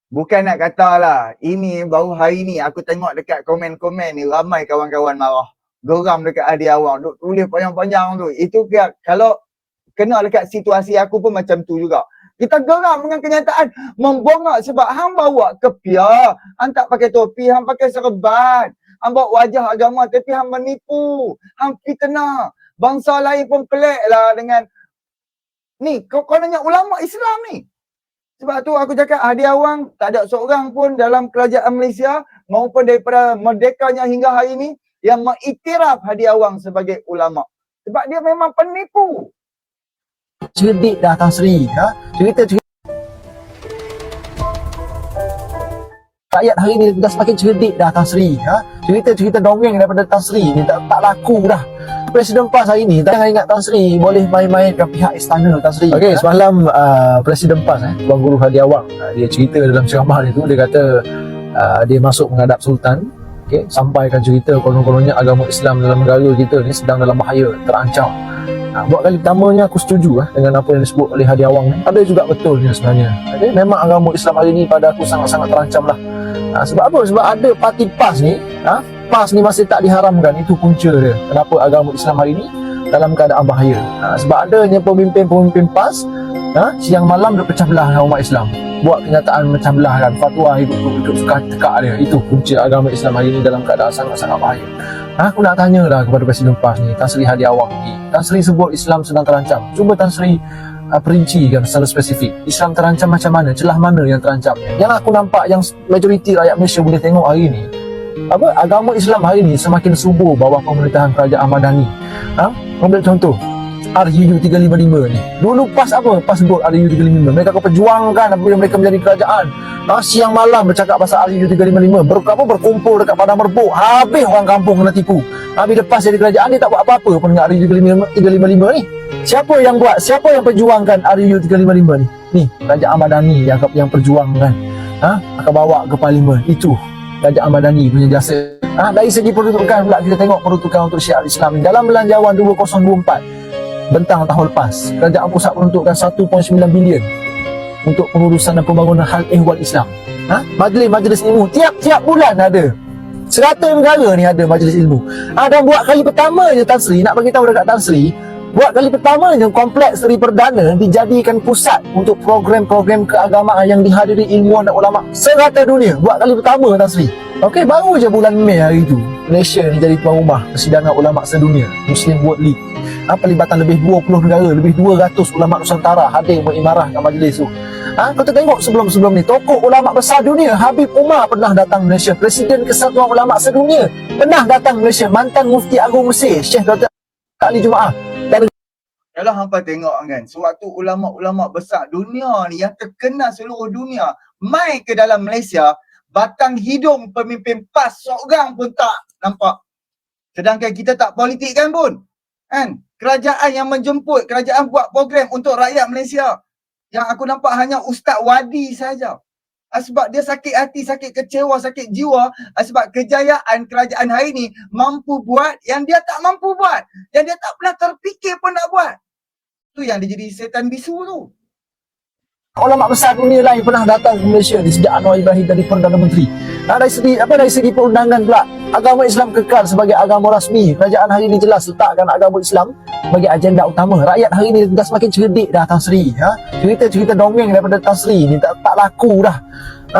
Bukan nak kata lah, ini baru hari ni aku tengok dekat komen-komen ni ramai kawan-kawan marah. Geram dekat Hadi Awang, duk tulis panjang-panjang tu. Itu kalau kena dekat situasi aku pun macam tu juga. Kita geram dengan kenyataan membongak sebab hang bawa kepiah, hang tak pakai topi, hang pakai serban, hang bawa wajah agama tapi hang menipu, hang fitnah. Bangsa lain pun pelik lah dengan ni, kau nanya ulama Islam ni. Sebab tu aku cakap Hadi Awang tak ada seorang pun dalam kerajaan Malaysia maupun daripada merdekanya hingga hari ini yang mengiktiraf Hadi Awang sebagai ulama. Sebab dia memang penipu. Cerdik dah Tan Sri. Cerita rakyat hari ni dah semakin cerdik dah Tan Sri. Cerita dongeng daripada Tan Sri ni tak laku dah. Presiden PAS hari ni, jangan ingat Tan Sri boleh main-mainkan pihak istana Tan Sri. Okey, semalam Presiden PAS Tuan Guru Hadi Awang, dia cerita dalam ceramah dia tu, dia kata dia masuk menghadap Sultan, okey, sampaikan cerita konon-kononnya agama Islam dalam negara kita ni sedang dalam bahaya, terancam. Buat kali pertamanya aku setuju dengan apa yang disebut oleh Hadi Awang ni. Ada juga betulnya sebenarnya. Okay? Memang agama Islam hari ni pada aku sangat-sangat terancam lah. Sebab apa? Sebab ada parti PAS ni, PAS ni masih tak diharamkan. Itu punca dia. Kenapa agama Islam hari ni dalam keadaan bahaya. Sebab adanya pemimpin-pemimpin PAS siang malam dia pecah belah dengan umat Islam. Buat kenyataan macam belah kan. Fatwa hidup suka tekak dia. Itu punca agama Islam hari ni dalam keadaan sangat-sangat bahaya. Aku nak tanya dah kepada Presiden PAS ni, Tan Sri Hadi Awang ni. Tan Sri sebut Islam sedang terancam. Cuba Tan Sri perincikan secara spesifik. Islam terancam macam mana? Celah mana yang terancam? Yang aku nampak yang majoriti rakyat Malaysia boleh tengok hari ni, agama Islam hari ni semakin subur bawah pemerintahan kerajaan Madani. Ambil contoh RUU 355 ni. Dulu PAS apa? PAS sebut RUU 355. Mereka akan perjuangkan apabila mereka menjadi kerajaan. Siang malam bercakap pasal RUU 355. Berkumpul dekat Padang Merbuk. Habis orang kampung kena tipu. Bila PAS jadi kerajaan, dia tak buat apa-apa pun dengan RUU 355 ni. Siapa yang buat? Siapa yang perjuangkan RUU 355 ni? Ni, Kerajaan Madani yang perjuangkan. Akan bawa ke Parlimen. Itu Kerajaan Madani punya jasa. Dari segi peruntukan pula, kita tengok peruntukan untuk syiar Islam ni. Dalam belanjawan 2024 bentang tahun lepas, kerajaan pusat peruntukkan 1.9 bilion untuk pengurusan dan pembangunan hal ehwal Islam. Majlis-majlis ilmu tiap bulan ada. 100 negara ni ada majlis ilmu. Dan buat kali pertama je Tan Sri, nak bagi tahu dekat Tan Sri, buat kali pertama je Kompleks Seri Perdana dijadikan pusat untuk program-program keagamaan yang dihadiri ilmuwan dan ulama serata dunia. Buat kali pertama Tan Sri. Okey, baru je bulan Mei hari tu, Malaysia ni jadi tuan rumah persidangan ulama sedunia, Muslim World League. Pelibatan lebih 20 negara, lebih 200 ulama Nusantara hadir mengimarahkan majlis tu. Kau tengok sebelum-sebelum ni, tokoh ulama besar dunia, Habib Umar pernah datang Malaysia, Presiden Kesatuan Ulama Sedunia pernah datang Malaysia, mantan Mufti Agung Mesir, Syekh Dr. Ali Jumaah. Dan kalau hampa tengok kan, sewaktu ulama-ulama besar dunia ni yang terkenal seluruh dunia mai ke dalam Malaysia, batang hidung pemimpin PAS seorang pun tak nampak. Sedangkan kita tak politik kan pun. Kerajaan yang menjemput, kerajaan buat program untuk rakyat Malaysia. Yang aku nampak hanya Ustaz Wadi saja. Sebab dia sakit hati, sakit kecewa, sakit jiwa. Sebab kejayaan kerajaan hari ni mampu buat yang dia tak mampu buat. Yang dia tak pernah terfikir pun nak buat. Tu yang dia jadi setan bisu tu. Ulama besar dunia lain pernah datang ke Malaysia ni sejak Anwar Ibrahim jadi Perdana Menteri. Dari segi perundangan pula, agama Islam kekal sebagai agama rasmi. Kerajaan hari ini jelas letakkan agama Islam sebagai agenda utama. Rakyat hari ini dah semakin cerdik dah, Tan Sri. Cerita-cerita dongeng daripada Tan Sri ni tak laku dah.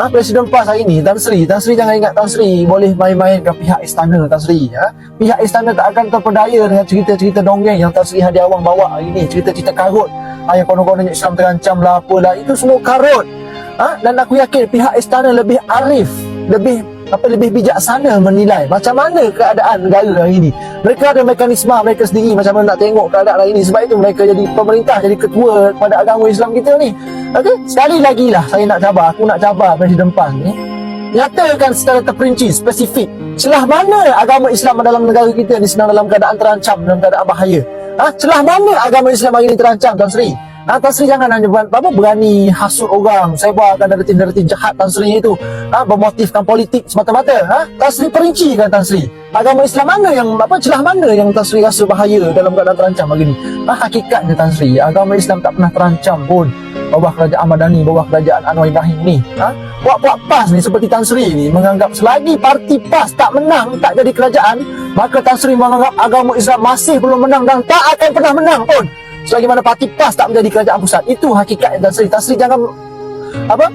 Presiden PAS hari ni, Tan Sri jangan ingat Tan Sri boleh main-main ke pihak istana, Tan Sri. Pihak istana tak akan terpedaya dengan cerita-cerita dongeng yang Tan Sri Hadi Awang bawa hari ni. Cerita-cerita karut. Yang konon-kononnya Islam terancam lah apalah. Itu semua karut. Dan aku yakin pihak istana lebih arif, lebih bijaksana menilai macam mana keadaan negara hari ini. Mereka ada mekanisme mereka sendiri macam mana nak tengok keadaan hari ini. Sebab itu mereka jadi pemerintah, jadi ketua pada agama Islam kita ni. Okey, sekali lagi lah aku nak cabar Presiden PAS ni. Nyatakan secara terperinci, spesifik, celah mana agama Islam dalam negara kita ni sedang dalam keadaan terancam, dalam keadaan bahaya. Celah mana agama Islam hari ini terancam, Tan Sri? Tan Sri jangan hanya berani hasut orang, sebarkan naratif-naratif jahat Tan Sri itu, bermotifkan politik semata-mata. Tan Sri perincikan, Tan Sri. Agama Islam mana yang celah mana yang Tan Sri rasa bahaya dalam keadaan terancam hari ini? Hakikatnya Tan Sri, agama Islam tak pernah terancam pun bawah kerajaan Madani, bawah kerajaan Anwar Ibrahim ni. Puak-puak PAS ni seperti Tan Sri ni menganggap selagi parti PAS tak menang, tak jadi kerajaan, maka Tan Sri menganggap agama Islam masih belum menang dan tak akan pernah menang pun selagi mana parti PAS tak menjadi kerajaan pusat. Itu hakikat Tan Sri. Tan Sri jangan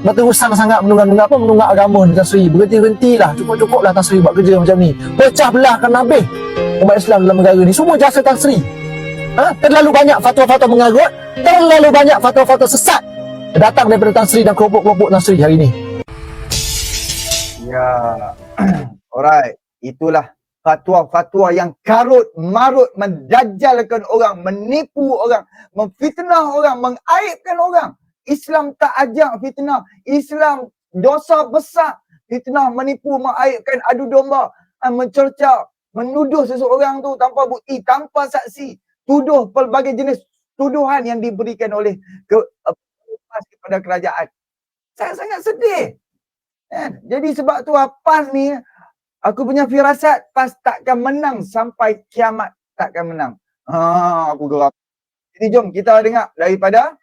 berterusan sangat menunggak agama ni, Tan Sri. Berhenti-hentilah, cukup-cukuplah Tan Sri buat kerja macam ni. Pecah belahkan habis umat Islam dalam negara ni. Semua jasa Tan Sri. Terlalu banyak fatwa-fatwa mengarut, terlalu banyak fatwa-fatwa sesat datang daripada Tan Sri dan kelompok-kelompok Tan Sri hari ini. Ya. Alright, itulah fatwa-fatwa yang karut marut mendajalkan orang, menipu orang, memfitnah orang, mengaibkan orang. Islam tak ajak fitnah. Islam dosa besar. Fitnah, menipu, mengaibkan, adu domba, mencerca, menuduh seseorang tu tanpa bukti, tanpa saksi. Tuduh pelbagai jenis tuduhan yang diberikan oleh kepada kerajaan. Sangat-sangat sedih. Jadi sebab tu PAS ni, aku punya firasat PAS takkan menang sampai kiamat, takkan menang. Aku geram. Jadi jom kita dengar daripada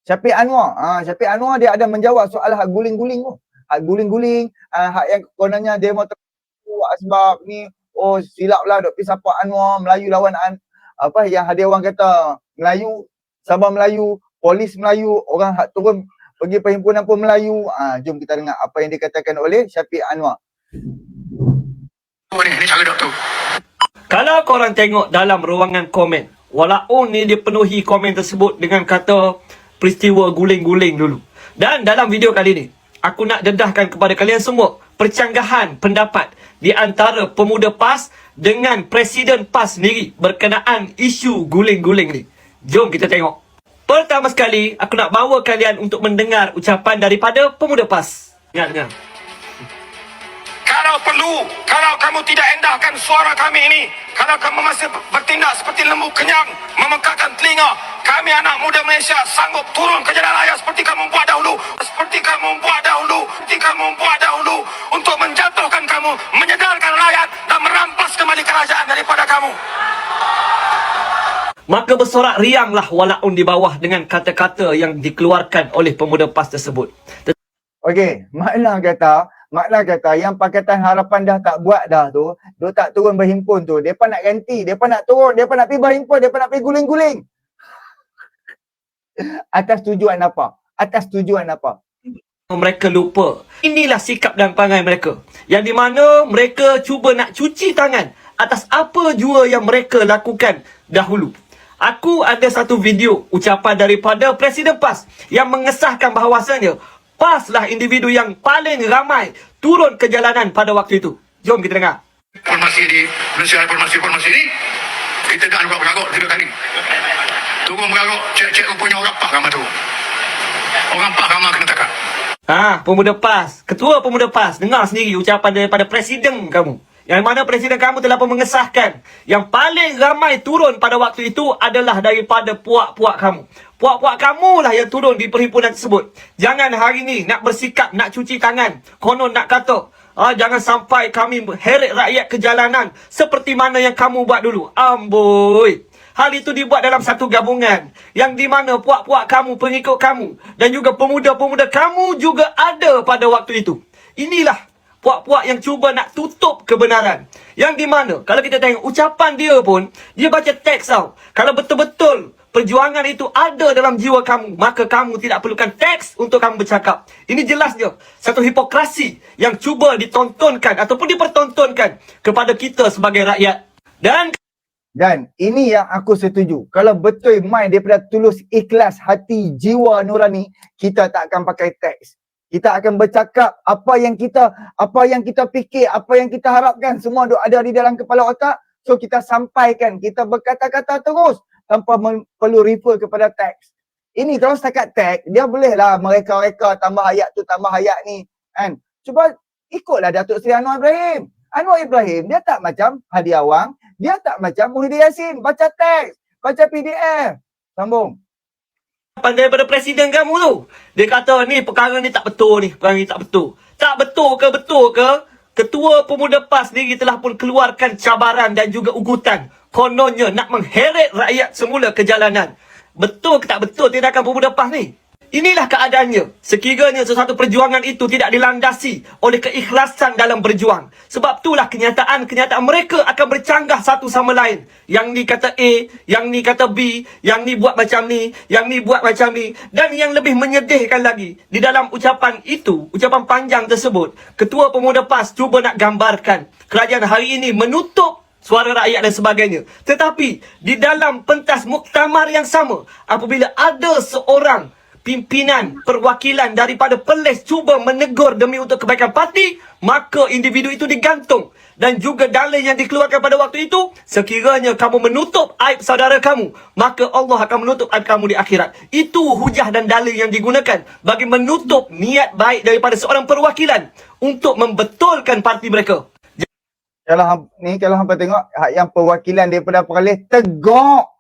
Syafiq Anwar. Syafiq Anwar dia ada menjawab soal hak guling-guling tu. Hak guling-guling, hak yang kononnya demo sebab ni, silap lah duk pergi support Anwar, Melayu lawan yang Hadi Awang kata Melayu, Sabah Melayu, polis Melayu, orang hak turun pergi perhimpunan pun Melayu. Jom kita dengar apa yang dikatakan oleh Syafiq Anwar. Kalau korang tengok dalam ruangan komen, walaupun ni dia penuhi komen tersebut dengan kata peristiwa guling-guling dulu. Dan dalam video kali ni, aku nak dedahkan kepada kalian semua percanggahan pendapat di antara pemuda PAS dengan Presiden PAS sendiri berkenaan isu guling-guling ni. Jom kita tengok. Pertama sekali, aku nak bawa kalian untuk mendengar ucapan daripada pemuda PAS. Dengar. Kalau perlu, kalau kamu tidak endahkan suara kami ini, kalau kamu masih bertindak seperti lembu kenyang, memekakkan telinga, kami anak muda Malaysia sanggup turun ke jalan raya seperti kamu buat dahulu, untuk menjatuhkan kamu, menyedarkan rakyat dan merampas kembali kerajaan daripada kamu. Maka bersorak rianglah walaupun di bawah dengan kata-kata yang dikeluarkan oleh pemuda PAS tersebut. Okey, makna kata yang Pakatan Harapan dah tak buat dah tu, dia tak turun berhimpun tu, depa nak ganti, depa nak turun, depa nak pergi berhimpun, depa nak pergi guling-guling. Atas tujuan apa? Mereka lupa. Inilah sikap dan perangai mereka. Yang di mana mereka cuba nak cuci tangan atas apa jua yang mereka lakukan dahulu. Aku ada satu video ucapan daripada Presiden PAS yang mengesahkan bahawasanya PAS lah individu yang paling ramai turun ke jalanan pada waktu itu. Jom kita dengar. Informasi di Malaysia, informasi ni, kita dah beragak 3 kali. Turun beragak, cek rupanya orang PAS ramai tu. Orang PAS ramai kena takar. Pemuda PAS, ketua pemuda PAS, dengar sendiri ucapan daripada Presiden kamu Yang mana presiden kamu telah pun mengesahkan. Yang paling ramai turun pada waktu itu adalah daripada puak-puak kamu. Puak-puak kamu lah yang turun di perhimpunan tersebut. Jangan hari ni nak bersikap, nak cuci tangan. Konon nak kata, jangan sampai kami heret rakyat ke jalanan seperti mana yang kamu buat dulu. Amboi. Hal itu dibuat dalam satu gabungan yang di mana puak-puak kamu, pengikut kamu dan juga pemuda-pemuda kamu juga ada pada waktu itu. Inilah puak-puak yang cuba nak tutup kebenaran. Yang di mana kalau kita tengok ucapan dia pun, dia baca teks tau. Kalau betul-betul perjuangan itu ada dalam jiwa kamu, maka kamu tidak perlukan teks untuk kamu bercakap. Ini jelas dia satu hipokrasi yang cuba ditontonkan ataupun dipertontonkan kepada kita sebagai rakyat. Dan ini yang aku setuju. Kalau betul main daripada tulus ikhlas hati, jiwa nurani, kita tak akan pakai teks. Kita akan bercakap apa yang kita fikir, apa yang kita harapkan, semua ada di dalam kepala otak. So kita sampaikan, kita berkata-kata terus tanpa perlu refer kepada teks. Ini kalau setakat teks, dia bolehlah mereka-reka tambah ayat tu, tambah ayat ni, kan? Cuba ikutlah Datuk Seri Anwar Ibrahim. Anwar Ibrahim, dia tak macam Hadi Awang, dia tak macam Muhyiddin Yassin, baca teks, baca PDF. Sambung. Daripada presiden kamu tu, dia kata ni perkara ni tak betul ni, perkara ni tak betul. Tak betul ke? Ketua Pemuda PAS sendiri telah pun keluarkan cabaran dan juga ugutan. Kononnya nak mengheret rakyat semula ke jalanan. Betul ke tak betul tindakan Pemuda PAS ni? Inilah keadaannya. Sekiranya sesuatu perjuangan itu tidak dilandasi oleh keikhlasan dalam berjuang. Sebab itulah kenyataan mereka akan bercanggah satu sama lain. Yang ni kata A, yang ni kata B, yang ni buat macam ni, yang ni buat macam ni. Dan yang lebih menyedihkan lagi, di dalam ucapan itu, ucapan panjang tersebut, Ketua Pemuda PAS cuba nak gambarkan kerajaan hari ini menutup suara rakyat dan sebagainya. Tetapi di dalam pentas muktamar yang sama, apabila ada seorang pimpinan perwakilan daripada Perlis cuba menegur demi untuk kebaikan parti, maka individu itu digantung. Dan juga dalil yang dikeluarkan pada waktu itu, sekiranya kamu menutup aib saudara kamu, maka Allah akan menutup aib kamu di akhirat. Itu hujah dan dalil yang digunakan bagi menutup niat baik daripada seorang perwakilan untuk membetulkan parti mereka. Kalau hampa tengok yang perwakilan daripada Perlis tegak.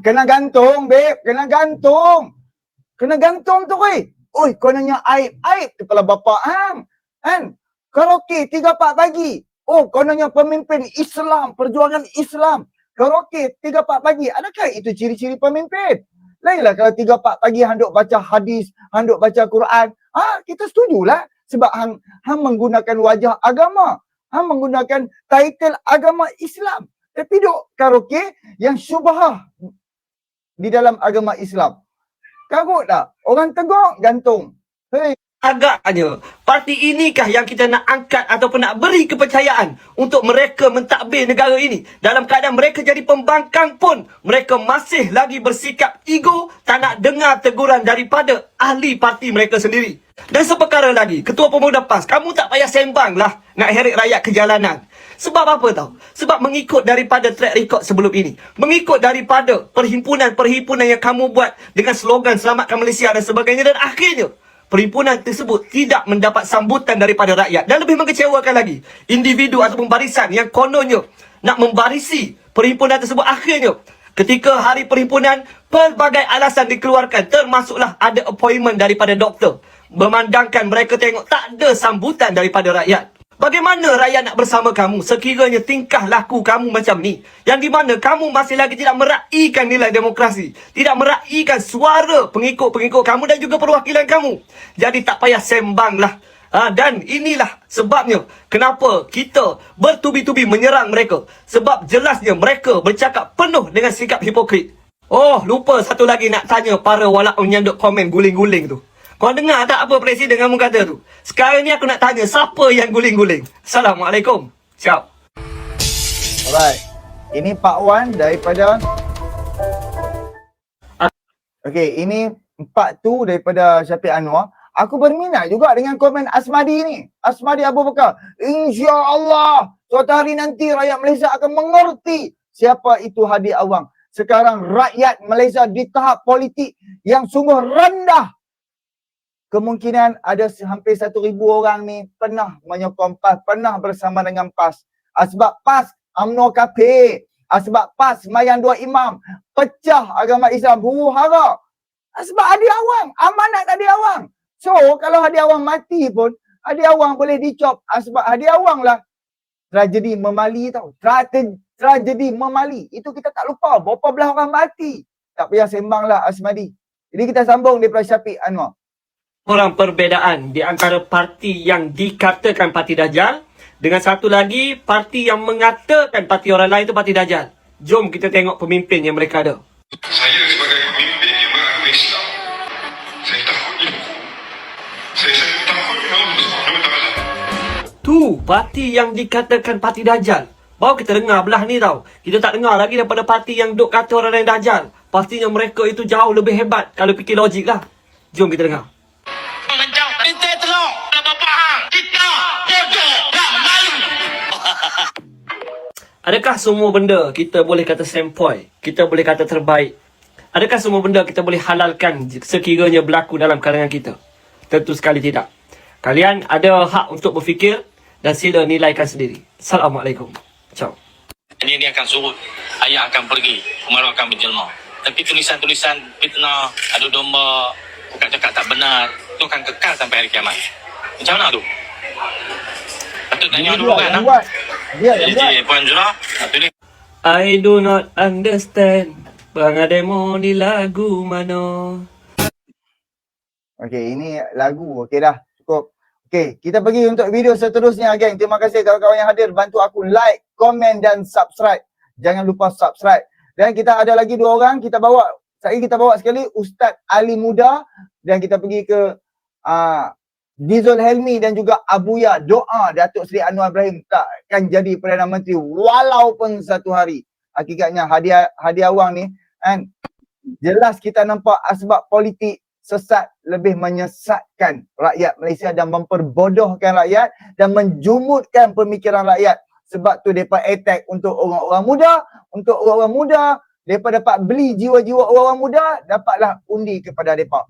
Kena gantung, babe, kena gantung. Kena gantung tu, oi, kononnya aib kepala bapa kan? Karaoke 3-4 pagi. Oh, kononnya pemimpin Islam, perjuangan Islam. Karaoke 3-4 pagi. Adakah itu ciri-ciri pemimpin? Lainlah kalau 3-4 pagi hang duk baca hadis, hang duk baca Quran. Kita setujulah sebab hang menggunakan wajah agama. Hang menggunakan title agama Islam. Tapi duk karaoke yang syubhah di dalam agama Islam. Karut tak? Orang tegak, gantung. Agaknya, parti inikah yang kita nak angkat ataupun nak beri kepercayaan untuk mereka mentadbir negara ini. Dalam keadaan mereka jadi pembangkang pun, mereka masih lagi bersikap ego, tak nak dengar teguran daripada ahli parti mereka sendiri. Dan seperkara lagi, Ketua Pemuda PAS, kamu tak payah sembang lah nak heret rakyat ke jalanan. Sebab apa tahu? Sebab mengikut daripada track record sebelum ini. Mengikut daripada perhimpunan-perhimpunan yang kamu buat dengan slogan Selamatkan Malaysia dan sebagainya. Dan akhirnya, perhimpunan tersebut tidak mendapat sambutan daripada rakyat. Dan lebih mengecewakan lagi, individu ataupun barisan yang kononnya nak membarisi perhimpunan tersebut, akhirnya ketika hari perhimpunan, pelbagai alasan dikeluarkan, termasuklah ada appointment daripada doktor. Memandangkan mereka tengok tak ada sambutan daripada rakyat. Bagaimana rakyat nak bersama kamu sekiranya tingkah laku kamu macam ni? Yang di mana kamu masih lagi tidak meraihkan nilai demokrasi. Tidak meraihkan suara pengikut-pengikut kamu dan juga perwakilan kamu. Jadi tak payah sembang lah. Dan inilah sebabnya kenapa kita bertubi-tubi menyerang mereka. Sebab jelasnya mereka bercakap penuh dengan sikap hipokrit. Oh, lupa satu lagi nak tanya para walaun yang duk komen guling-guling tu. Kau dengar tak apa presiden kamu kata tu? Sekarang ni aku nak tanya, siapa yang guling-guling? Assalamualaikum. Ciao. Alright. Ini Pak Wan daripada... Okay, ini part tu daripada Syafiq Anwar. Aku berminat juga dengan komen Asmadi ni. Asmadi Abu Bakar. InsyaAllah, suatu hari nanti rakyat Malaysia akan mengerti siapa itu Hadi Awang. Sekarang rakyat Malaysia di tahap politik yang sungguh rendah. Kemungkinan ada hampir 1,000 orang ni pernah menyokong PAS, pernah bersama dengan PAS. Sebab PAS UMNO kafir. Sebab PAS sembahyang 2 imam. Pecah agama Islam. Huru-hara. Sebab Hadi Awang. Amanat Hadi Awang. So, kalau Hadi Awang mati pun, Hadi Awang boleh dicop. Sebab Hadi Awang lah tragedi memali tau. Tragedi memali. Itu kita tak lupa. Berapa belah orang mati. Tak payah sembang lah Asmadi. Jadi kita sambung daripada Syafiq Anwar. Orang perbezaan di antara parti yang dikatakan parti Dajjal dengan satu lagi parti yang mengatakan parti orang lain itu parti Dajjal. Jom kita tengok pemimpin yang mereka ada. Saya sebagai pemimpin yang beragama Islam, saya takut ilmu. Saya takut Allah Subhanahu Wa Taala. Tu parti yang dikatakan parti Dajjal. Baru kita dengar belah ni tau. Kita tak dengar lagi daripada parti yang duk kata orang lain Dajjal. Pastinya mereka itu jauh lebih hebat kalau fikir logik lah. Jom kita dengar. Adakah semua benda kita boleh kata sempoi? Kita boleh kata terbaik? Adakah semua benda kita boleh halalkan sekiranya berlaku dalam kalangan kita? Tentu sekali tidak. Kalian ada hak untuk berfikir dan sila nilaikan sendiri. Assalamualaikum. Ciao. Ini akan surut, ayat akan pergi, umaru akan berjelma. Tapi tulisan-tulisan fitnah, adu domba, bukan cakap tak benar, itu akan kekal sampai hari kiamat. Macam mana tu? Patut tanya dulu kan? Jadi Puan Zura, tulis. I do not understand. Pengademo di lagu mana? Okey, ini lagu. Okey dah. Cukup. Okey, kita pergi untuk video seterusnya, geng. Terima kasih kawan-kawan yang hadir. Bantu aku like, komen dan subscribe. Jangan lupa subscribe. Dan kita ada lagi 2 orang. Kita bawa sekali Ustaz Ali Muda. Dan kita pergi ke Dizul Helmi dan juga Abuya. Doa Datuk Seri Anwar Ibrahim takkan jadi Perdana Menteri walaupun satu hari. Hakikatnya Hadi Awang ni kan, jelas kita nampak asbab politik sesat lebih menyesatkan rakyat Malaysia dan memperbodohkan rakyat dan menjumutkan pemikiran rakyat. Sebab tu mereka attack untuk orang-orang muda, mereka dapat beli jiwa-jiwa orang-orang muda, dapatlah undi kepada mereka.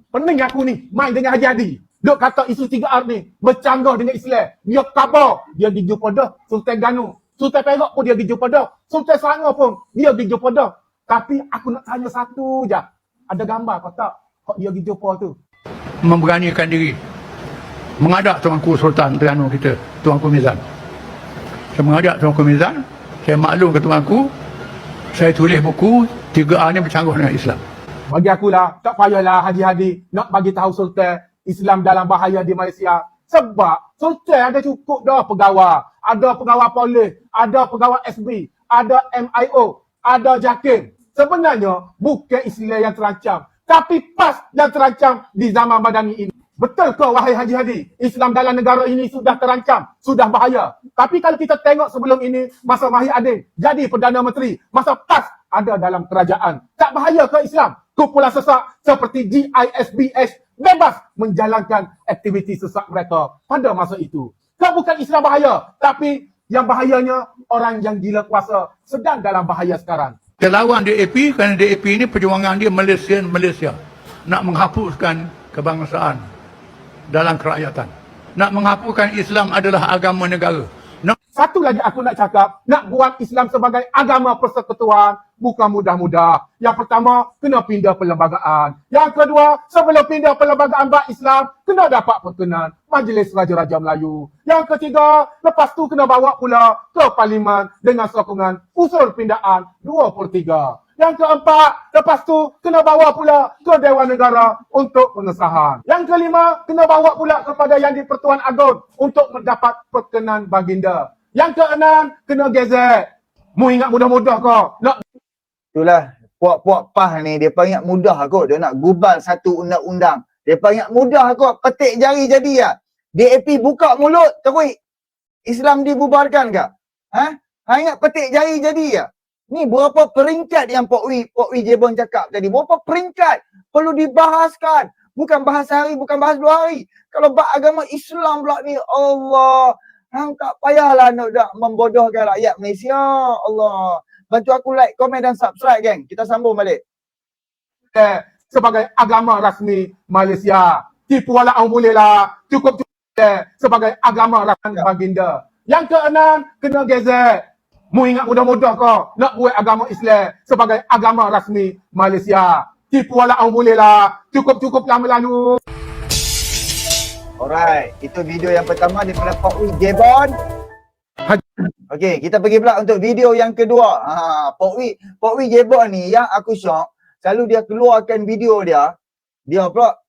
Pening aku ni main dengan Haji Hadi. Duk kata isu 3R ni bercanggah dengan Islam. Dia khabar, dia pergi jumpa dah Sultan Ganu. Sultan Perak pun dia pergi jumpa dah. Sultan Selangor pun dia pergi jumpa dah. Tapi aku nak tanya satu je. Ada gambar kau tak? Kau dia pergi jumpa tu. Memberanikan diri menghadap Tuanku Sultan Terengganu kita, Tuanku Mizan. Saya menghadap Tuanku Mizan, saya maklum ke Tuanku, saya tulis buku 3R ni bercanggah dengan Islam. Bagi akulah, tak payahlah Haji Hadi nak bagi tahu Sultan Islam dalam bahaya di Malaysia. Sebab Sultan ada cukup dah pegawai. Ada pegawai polis, ada pegawai SB, ada MIO, ada JAKIM. Sebenarnya bukan Islam yang terancam, tapi PAS yang terancam di zaman Madani ini. Betul ke wahai Haji Hadi? Islam dalam negara ini sudah terancam, sudah bahaya. Tapi kalau kita tengok sebelum ini, masa Mahir Adin jadi Perdana Menteri, masa PAS ada dalam kerajaan. Tak bahaya ke Islam? Kumpulan sesak seperti GISBH bebas menjalankan aktiviti sesak mereka pada masa itu. Kau bukan Islam bahaya, tapi yang bahayanya orang yang gila kuasa sedang dalam bahaya sekarang. Kita lawan DAP kerana DAP ini perjuangan dia Malaysia. Nak menghapuskan kebangsaan dalam kerakyatan. Nak menghapuskan Islam adalah agama negara. Satu lagi aku nak cakap, nak buat Islam sebagai agama persekutuan bukan mudah-mudah. Yang pertama, kena pindah perlembagaan. Yang kedua, sebelum pindah perlembagaan buat Islam, kena dapat perkenan Majlis Raja-Raja Melayu. Yang ketiga, lepas tu kena bawa pula ke Parlimen dengan sokongan usul pindaan 2/3. Yang keempat, lepas tu kena bawa pula ke Dewan Negara untuk pengesahan. Yang kelima, kena bawa pula kepada Yang di-Pertuan Agong untuk mendapat perkenan baginda. Yang keenam, kena gazet. Mu ingat mudah-mudah kau? Nak Itulah puak-puak PAS ni, dia ingat mudah kot. Dia nak gubal satu undang-undang. Dia ingat mudah kot. Petik jari jadi lah. DAP buka mulut terus. Islam dibubarkan ke? Ingat petik jari jadi ya. Ni berapa peringkat yang Pok Wee Jebon cakap tadi. Berapa peringkat perlu dibahaskan. Bukan bahas hari, bukan bahas 2 hari. Kalau bab agama Islam pula ni, Allah. Hang tak payahlah nak membodohkan rakyat Malaysia. Allah. Bantu aku like, komen dan subscribe, geng. Kita sambung balik. sebagai agama rasmi Malaysia. Tipu walau bolehlah. Cukup sebagai agama rasmi baginda. Yang keenam, kena gezet. Mu ingat mudah-mudah kau nak buat agama Islam sebagai agama rasmi Malaysia. Tipu walau boleh lah. Cukup lah melalu. Alright, itu video yang pertama daripada Pak Wi Jebon. Okey, kita pergi pula untuk video yang kedua. Pak Wi Jebon ni yang aku syok, selalu dia keluarkan video dia pula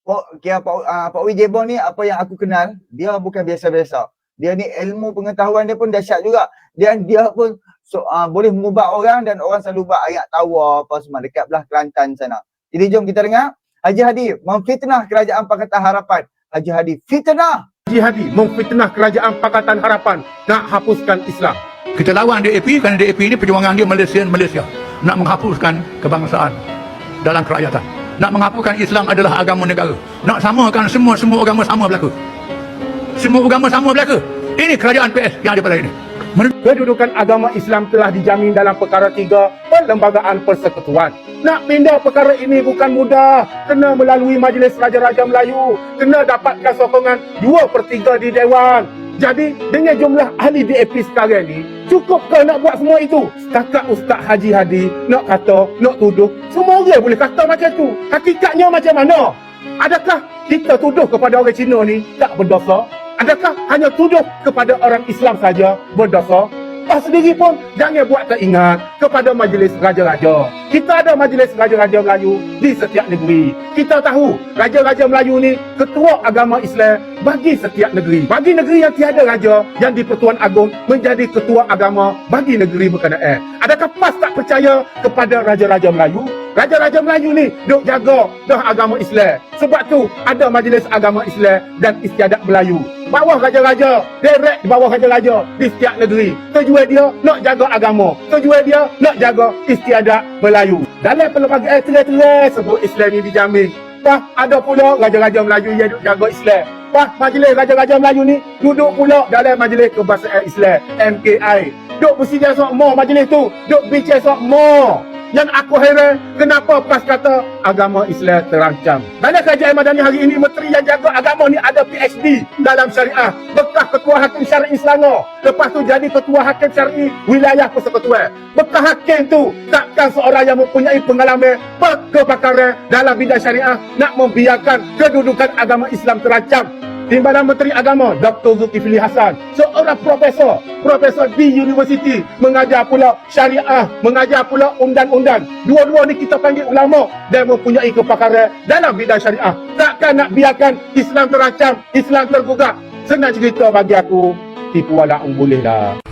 Pak Wi Jebon ni, apa yang aku kenal, dia bukan biasa-biasa. Dia ni ilmu pengetahuan dia pun dahsyat juga. Dan dia pun boleh mengubah orang dan orang selalu buat ayat tawa apa semua dekat belah Kelantan sana. Jadi jom kita dengar. Haji Hadi memfitnah Kerajaan Pakatan Harapan. Haji Hadi fitnah. Haji Hadi memfitnah Kerajaan Pakatan Harapan nak hapuskan Islam. Kita lawan DAP kerana DAP ini perjuangan dia Malaysia. Nak menghapuskan kebangsaan dalam kerakyatan. Nak menghapuskan Islam adalah agama negara. Nak samakan semua agama sama berlaku. Semua agama sama berlaku. Ini kerajaan PS yang ada pada ini. Kedudukan agama Islam telah dijamin dalam perkara 3 Perlembagaan Persekutuan. Nak pindah perkara ini bukan mudah. Kena melalui Majlis Raja-Raja Melayu. Kena dapatkan sokongan 2/3 di Dewan. Jadi dengan jumlah ahli DAP sekarang ni, cukup ke nak buat semua itu? Setakat Ustaz Haji Hadi nak kata, nak tuduh, semua orang boleh kata macam tu. Hakikatnya macam mana? Adakah kita tuduh kepada orang Cina ni tak berdosa? Adakah hanya tuduh kepada orang Islam saja berdosa? PAS sendiri pun jangan buat tak ingat kepada Majlis Raja-Raja. Kita ada Majlis Raja-Raja Melayu di setiap negeri. Kita tahu Raja-Raja Melayu ni ketua agama Islam bagi setiap negeri. Bagi negeri yang tiada raja, yang di-Pertuan Agong menjadi ketua agama bagi negeri berkenaan. Adakah PAS tak percaya kepada Raja-Raja Melayu? Raja-Raja Melayu ni duk jaga dah agama Islam. Sebab tu ada Majlis Agama Islam dan Istiadat Melayu. Bawah Raja-Raja, direct di bawah Raja-Raja di setiap negeri. Tujuan dia nak jaga agama. Tujuan dia nak jaga Istiadat Melayu. Dalam perlembagaan terai-terai sebut Islam ni dijamin. Ada pula Raja-Raja Melayu yang duk jaga Islam. Majlis Raja-Raja Melayu ni duduk pula dalam Majlis Kebangsaan Islam MKI. Duk bersidang sokmo majlis tu, duk bincang sokmo. Yang aku heran, kenapa PAS kata agama Islam terancam? Dalam Kerajaan Madani hari ini, Menteri yang jaga agama ni ada PhD dalam syariah. Bekas Ketua Hakim Syar'i Selangor. Lepas tu jadi Ketua Hakim Syar'i Wilayah Persekutuan. Bekas hakim tu takkan seorang yang mempunyai pengalaman kepakaran dalam bidang syariah nak membiarkan kedudukan agama Islam terancam. Timbalan Menteri Agama Dr. Zulkifli Hasan, seorang profesor di universiti, mengajar pula syariah, mengajar pula undang-undang. Dua-dua ni kita panggil ulama dan mempunyai kepakaran dalam bidang syariah. Takkan nak biarkan Islam terancam, Islam tergugah. Senang cerita bagi aku, tipu walaun boleh lah.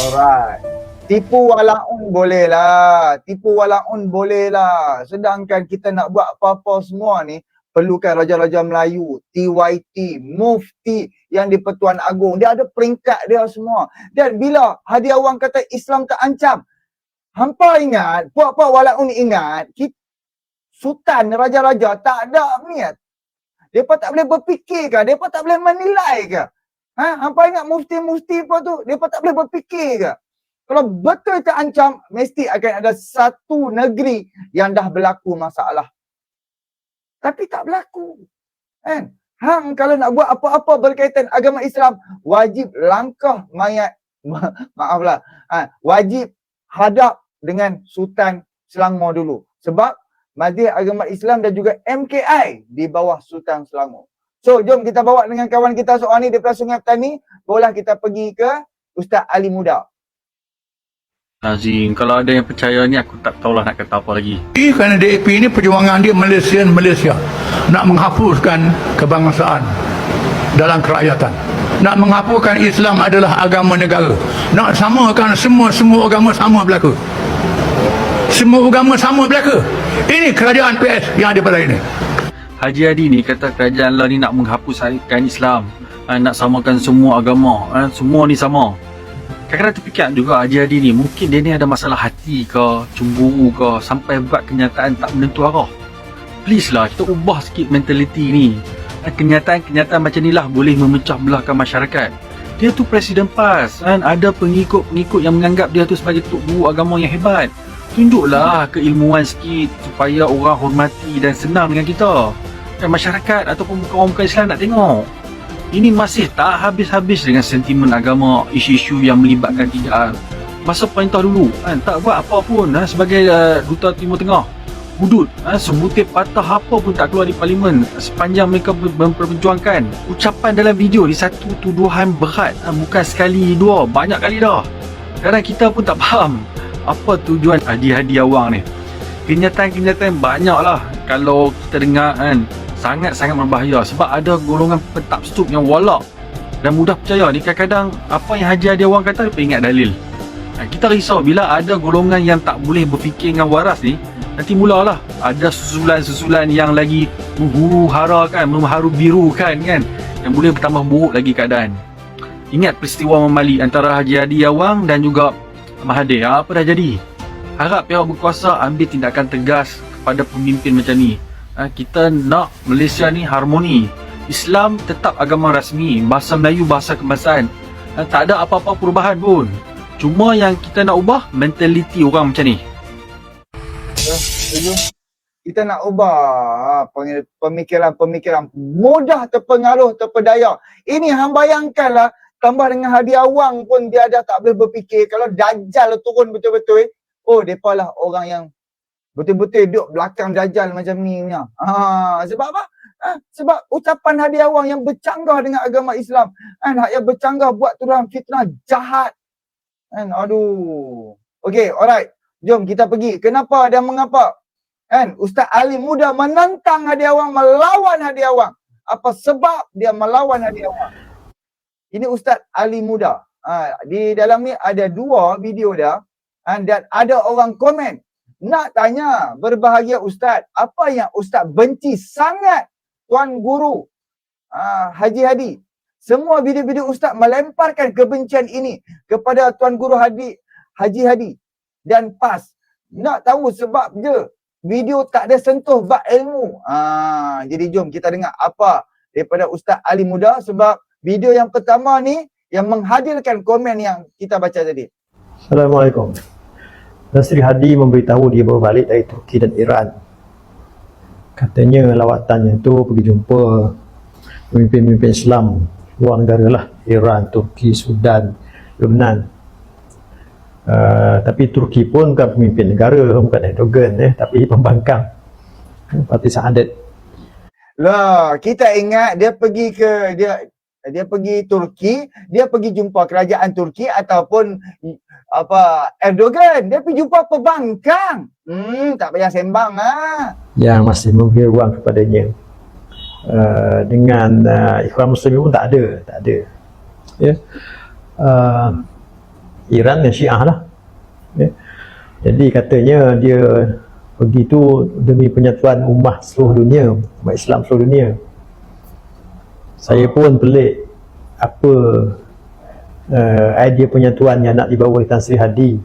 Alright. Tipu walaun boleh lah. Tipu walaun boleh lah. Sedangkan kita nak buat apa-apa semua ni, perlukan Raja-Raja Melayu, TYT, Mufti yang di Pertuan Agong. Dia ada peringkat dia semua. Dan bila Hadi Awang kata Islam terancam, hampa ingat, puak-puak walaun ingat, Sultan Raja-Raja tak ada niat. Mereka tak boleh berfikir ke? Mereka tak boleh menilai ke? Hampa ingat mufti-mufti apa tu? Mereka tak boleh berfikir ke? Kalau betul terancam, mesti akan ada satu negeri yang dah berlaku masalah. Tapi tak berlaku. Kan? Hang kalau nak buat apa-apa berkaitan agama Islam, wajib langkah mayat, maaflah, wajib hadap dengan Sultan Selangor dulu. Sebab Majlis Agama Islam dan juga MKI di bawah Sultan Selangor. So, jom kita bawa dengan kawan kita soal ni daripada Sungai Petani. Boleh kita pergi ke Ustaz Ali Muda. Nazim, kalau ada yang percaya ni aku tak tahulah nak kata apa lagi. Kerana DAP ini perjuangan dia Malaysia. Nak menghapuskan kebangsaan dalam kerakyatan. Nak menghapuskan Islam adalah agama negara. Nak samakan semua agama sama berlaku. Semua agama sama berlaku. Ini kerajaan PS yang ada pada ini. Haji Hadi ni kata kerajaan lah ni nak menghapuskan Islam, nak samakan semua agama, semua ni sama. Kadang-kadang terfikir juga Haji Hadi ni mungkin dia ni ada masalah hati ke, cemburu ke, sampai buat kenyataan tak menentu arah. Please lah, kita ubah sikit mentaliti ni. Kenyataan-kenyataan macam ni lah boleh memecah belahkan masyarakat. Dia tu Presiden PAS, ada pengikut-pengikut yang menganggap dia tu sebagai tok guru agama yang hebat. Tunjuklah keilmuan sikit supaya orang hormati dan senang dengan kita. Masyarakat ataupun orang bukan Islam nak tengok. Ini masih tak habis-habis dengan sentimen agama, isu-isu yang melibatkan TDR. Masa perintah dulu kan, tak buat apa pun sebagai duta Timur Tengah. Hudud, sebutir patah apa pun tak keluar di parlimen sepanjang mereka memperjuangkan. Ucapan dalam video di satu tuduhan berat, bukan sekali dua, banyak kali dah. Kadang kita pun tak faham apa tujuan Haji Awang ni. Kenyataan-kenyataan banyak lah kalau kita dengar kan, sangat-sangat berbahaya sebab ada golongan pentafsir yang walak dan mudah percaya. Ni kadang-kadang apa yang Haji Awang kata dia ingat dalil. Kita risau bila ada golongan yang tak boleh berfikir dengan waras ni, nanti mulalah ada susulan-susulan yang lagi menghuru-hara kan, mengharu biru kan, yang boleh bertambah buruk lagi keadaan. Ingat peristiwa memali antara Haji Awang dan juga Mahathir. Apa dah jadi? Harap pihak berkuasa ambil tindakan tegas kepada pemimpin macam ni. Kita nak Malaysia ni harmoni. Islam tetap agama rasmi, bahasa Melayu bahasa kebangsaan. Tak ada apa-apa perubahan pun. Cuma yang kita nak ubah mentaliti orang macam ni. Kita nak ubah pemikiran-pemikiran mudah terpengaruh, terpedaya. Ini hang bayangkanlah, tambah dengan Haji Awang pun dia dah tak boleh berfikir. Kalau Dajjal turun betul-betul, mereka lah orang yang betul-betul duduk belakang Dajjal macam ni punya. Sebab apa? Sebab ucapan Haji Awang yang bercanggah dengan agama Islam. Yang bercanggah buat tuduhan fitnah jahat. Aduh. Okay, alright. Jom kita pergi. Kenapa dan mengapa? Ustaz Ali Muda menantang Haji Awang, melawan Haji Awang. Apa sebab dia melawan Haji Awang? Ini Ustaz Ali Muda. Di dalam ni ada 2 video dah. Dan ada orang komen. Nak tanya, berbahagia Ustaz, apa yang Ustaz benci sangat Tuan Guru Haji Hadi? Semua video-video Ustaz melemparkan kebencian ini kepada Tuan Guru Haji Hadi dan PAS. Nak tahu sebab je video tak ada sentuh bab ilmu. Jadi jom kita dengar apa daripada Ustaz Ali Muda, sebab video yang pertama ni yang menghadirkan komen yang kita baca tadi. Assalamualaikum. Dan Sri Hadi memberitahu dia baru balik dari Turki dan Iran. Katanya lawatannya tu pergi jumpa pemimpin-pemimpin Islam luar negara lah, Iran, Turki, Sudan, Lebanon. Tapi Turki pun bukan pemimpin negara, bukan Erdogan tapi pembangkang parti Saadet. Lah, kita ingat dia pergi ke dia pergi Turki, dia pergi jumpa kerajaan Turki ataupun Erdogan, dia pergi jumpa pembangkang. Tak payah sembang yang masih memberi ruang kepadanya. Dengan Ikhwan Muslimin pun tak ada. Ya. Iran dan Syiah lah. Ya. Jadi katanya dia pergi tu demi penyatuan umat seluruh dunia, umat Islam seluruh dunia. Saya pun pelik apa idea penyatuan yang nak dibawa Tan Sri Hadi.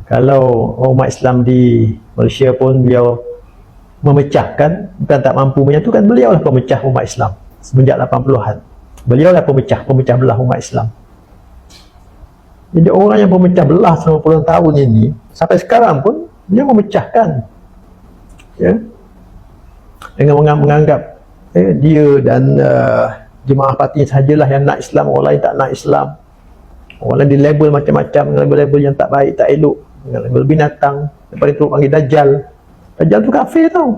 Kalau umat Islam di Malaysia pun beliau memecahkan, bukan tak mampu menyatukan, beliau lah pemecah umat Islam semenjak 80-an. Beliau lah pemecah belah umat Islam. Jadi orang yang pemecah belah selama puluhan tahun ini sampai sekarang pun dia memecahkan, ya, dengan menganggap dia dan jemaah parti sahajalah yang nak Islam, orang lain tak nak Islam. Orang lain dilabel macam-macam dengan label-label yang tak baik, tak elok, dengan label binatang, lepas itu panggil Dajjal. Dajjal tu kafir tau.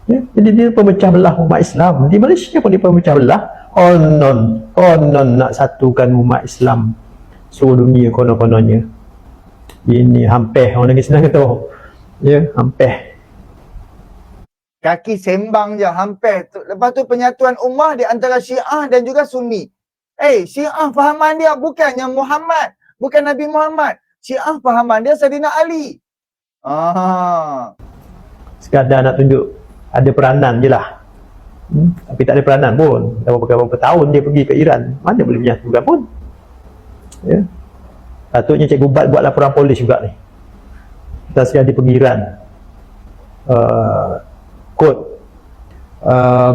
Ya, jadi dia pemecah belah umat Islam. Di Malaysia pun dia pemecah belah. Konon nak satukan umat Islam seluruh dunia konon-kononnya. Ini hampir, orang lagi senang kata. Ya, hampir. Kaki sembang je, hampir. Lepas tu penyatuan ummah di antara Syiah dan juga Sunni. Syiah fahaman dia bukannya Muhammad, bukan Nabi Muhammad. Syiah fahaman dia Sayyidina Ali. Sekadar nak tunjuk ada peranan je lah. Tapi tak ada peranan pun. Dah beberapa tahun dia pergi ke Iran, mana boleh menyatukan pun. Ya. Patutnya Cikgu Bat buat laporan polis juga ni. Kita sekali pergi Iran,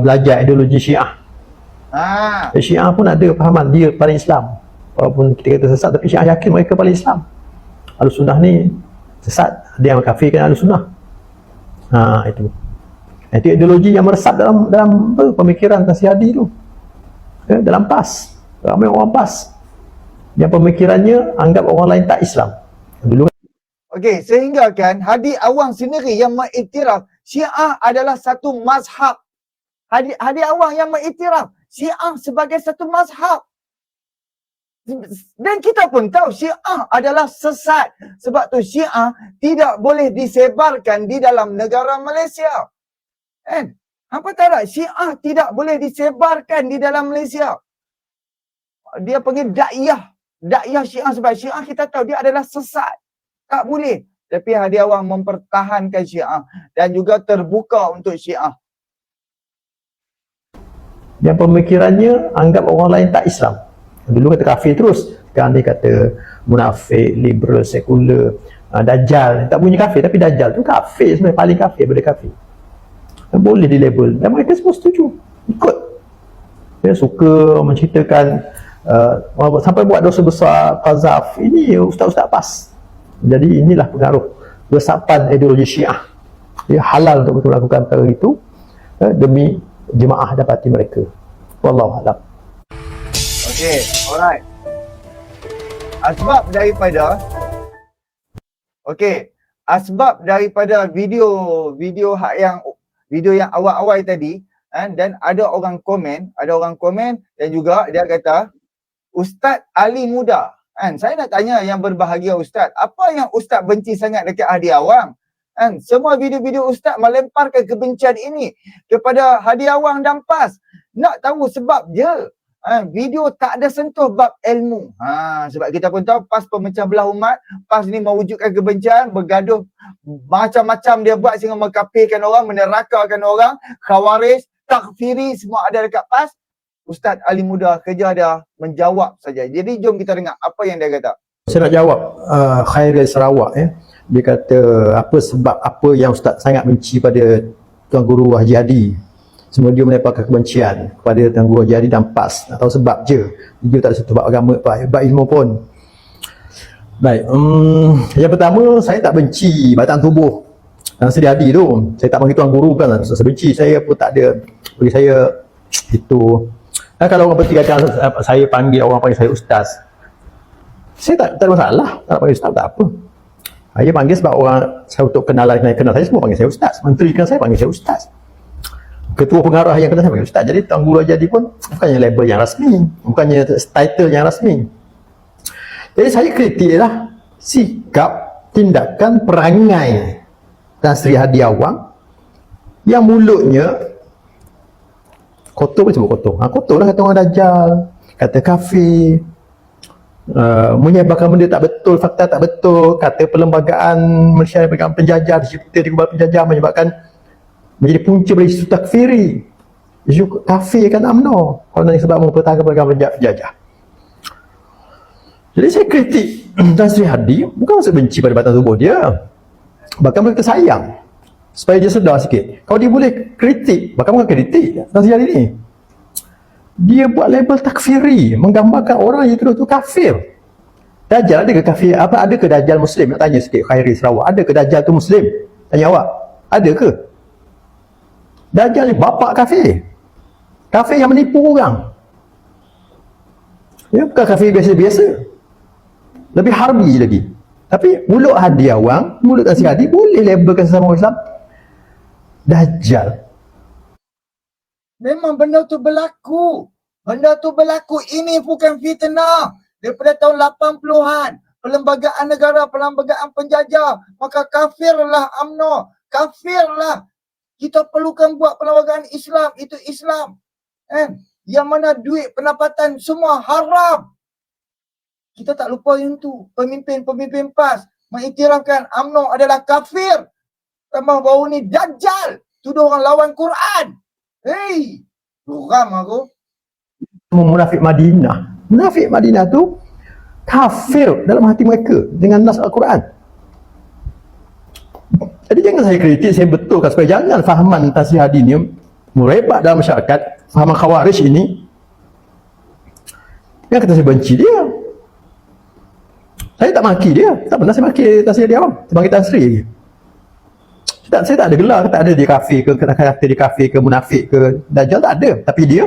belajar ideologi Syiah. Syiah pun ada fahaman dia paling Islam. Walaupun kita kata sesat, tapi Syiah yakin mereka paling Islam. Ahlussunnah ni sesat, ada yang kafirkan Ahlussunnah. Itu ideologi yang meresap dalam pemikiran Tan Sri Hadi tu. dalam PAS. Ramai orang PAS yang pemikirannya anggap orang lain tak Islam. Dulu Okey, sehingga kan Hadi Awang sendiri yang mengiktiraf Syiah adalah satu mazhab. Hadi Awang yang mengiktiraf Syiah sebagai satu mazhab. Dan kita pun tahu Syiah adalah sesat. Sebab tu Syiah tidak boleh disebarkan di dalam negara Malaysia. Kan? Apa tak ada? Syiah tidak boleh disebarkan di dalam Malaysia. Dia panggil dakwah. Dakwah Syiah sebab Syiah kita tahu dia adalah sesat. Tak boleh. Tapi Hadi Awang mempertahankan Syiah dan juga terbuka untuk Syiah. yang pemikirannya anggap orang lain tak Islam. Dulu kata kafir terus, sekarang dia kata munafik, liberal, sekular, dajjal. Tak bunyi kafir tapi dajjal tu kafir sebenarnya, paling kafir daripada kafir. Boleh dilabel dan mereka semua setuju, ikut. Dia suka menceritakan sampai buat dosa besar, qazaf. Ini ustaz-ustaz PAS. Jadi inilah pengaruh resapan ideologi Syiah. Dia halal untuk betul lakukan perkara itu demi jemaah dapati mereka. Wallahu a'lam. Okey, alright. Asbab daripada video yang awal-awal tadi, dan ada orang komen dan juga dia kata Ustaz Ali Muda. Saya nak tanya yang berbahagia Ustaz, apa yang Ustaz benci sangat dekat Hadi Awang? Semua video-video Ustaz melemparkan kebencian ini kepada Hadi Awang dan PAS. Nak tahu sebab je. Video tak ada sentuh bab ilmu. Sebab kita pun tahu PAS pemecah belah umat. PAS ni mewujudkan kebencian, bergaduh macam-macam dia buat sehingga mengkafirkan orang, menerakakan orang, khawarij, takfiri, semua ada dekat PAS. Ustaz Ali Muda kerja dia menjawab saja. Jadi jom kita dengar apa yang dia kata. Saya nak jawab Khairil Sarawak. Dia kata sebab apa yang Ustaz sangat benci pada Tuan Guru Haji Hadi. Semua dia melemparkan kebencian kepada Tuan Guru Haji Hadi dan PAS. Nak tahu sebab je. Dia tak ada satu bab agama, bab ilmu pun. Baik, yang pertama saya tak benci batang tubuh Tan Sri Hadi tu. Saya tak panggil Tuan Guru kan. Saya benci, saya pun tak ada. Bagi saya itu. Kalau orang bertiga saya panggil, orang panggil saya Ustaz. Saya tak ada masalah. Tak panggil Ustaz tak apa. Saya panggil sebab orang saya untuk kenal saya semua panggil saya Ustaz. Menteri kan saya panggil saya Ustaz. Ketua pengarah yang kenal saya panggil Ustaz. Jadi Tuan Guru jadi pun bukannya label yang rasmi, bukannya title yang rasmi. Jadi saya kritiklah sikap, tindakan, perangai Tan Sri Hadi Awang yang mulutnya kotor, pun sebut kotor. Kotor lah kata orang dajjal, kata kafir, menyebarkan benda tak betul, fakta tak betul, kata perlembagaan Malaysia pegang penjajah, dicipta di kubal penjajah menyebabkan menjadi punca dari isu takfiri, isu kafir kan UMNO kalau sebab mempertahankan perlembagaan penjajah. Jadi saya kritik Tan Sri Hadi bukan maksud benci pada batang tubuh dia, bahkan mereka sayang supaya dia sedar sikit. Kalau dia boleh kritik, bahkan bukan kritik Tan Sri Hadi ni, dia buat label takfiri, menggambarkan orang yang tuduh tu kafir. Dajjal ada ke kafir? Ada ke Dajjal Muslim? Nak tanya sikit Khairi Sarawak, ada ke Dajjal tu Muslim? Tanya awak, ada ke? Dajjal ni bapak kafir, kafir yang menipu orang. Dia bukan kafir biasa-biasa, lebih harbi lagi. Tapi mulut Hadi Awang, mulut Tan Sri Hadi boleh labelkan sesama Islam Dajjal. Memang benda tu berlaku. Ini bukan fitnah. Daripada tahun 80-an. Perlembagaan negara, perlembagaan penjajah. Maka kafirlah UMNO. Kafirlah. Kita perlukan buat perlembagaan Islam. Itu Islam. Yang mana duit pendapatan semua haram. Kita tak lupa yang tu. Pemimpin-pemimpin PAS mengiktirafkan UMNO adalah kafir. Tambah baru ni Dajjal. Tuduh orang lawan Quran. Hei, geram aku. Munafik Madinah. Munafik Madinah tu kafir dalam hati mereka dengan nas Al-Quran. Jadi jangan saya kritik, saya betulkan supaya jangan fahaman Tan Sri Hadi ni merebak dalam masyarakat, fahaman khawarij ini. Yang kata saya benci dia. Saya tak maki dia. Tak pernah saya maki Tan Sri Hadi Awang. Saya maki Tan Sri lagi. Saya tak ada gelar, tak ada dia kafir ke, kata dia kafir ke, munafik ke, Dajjal tak ada. Tapi dia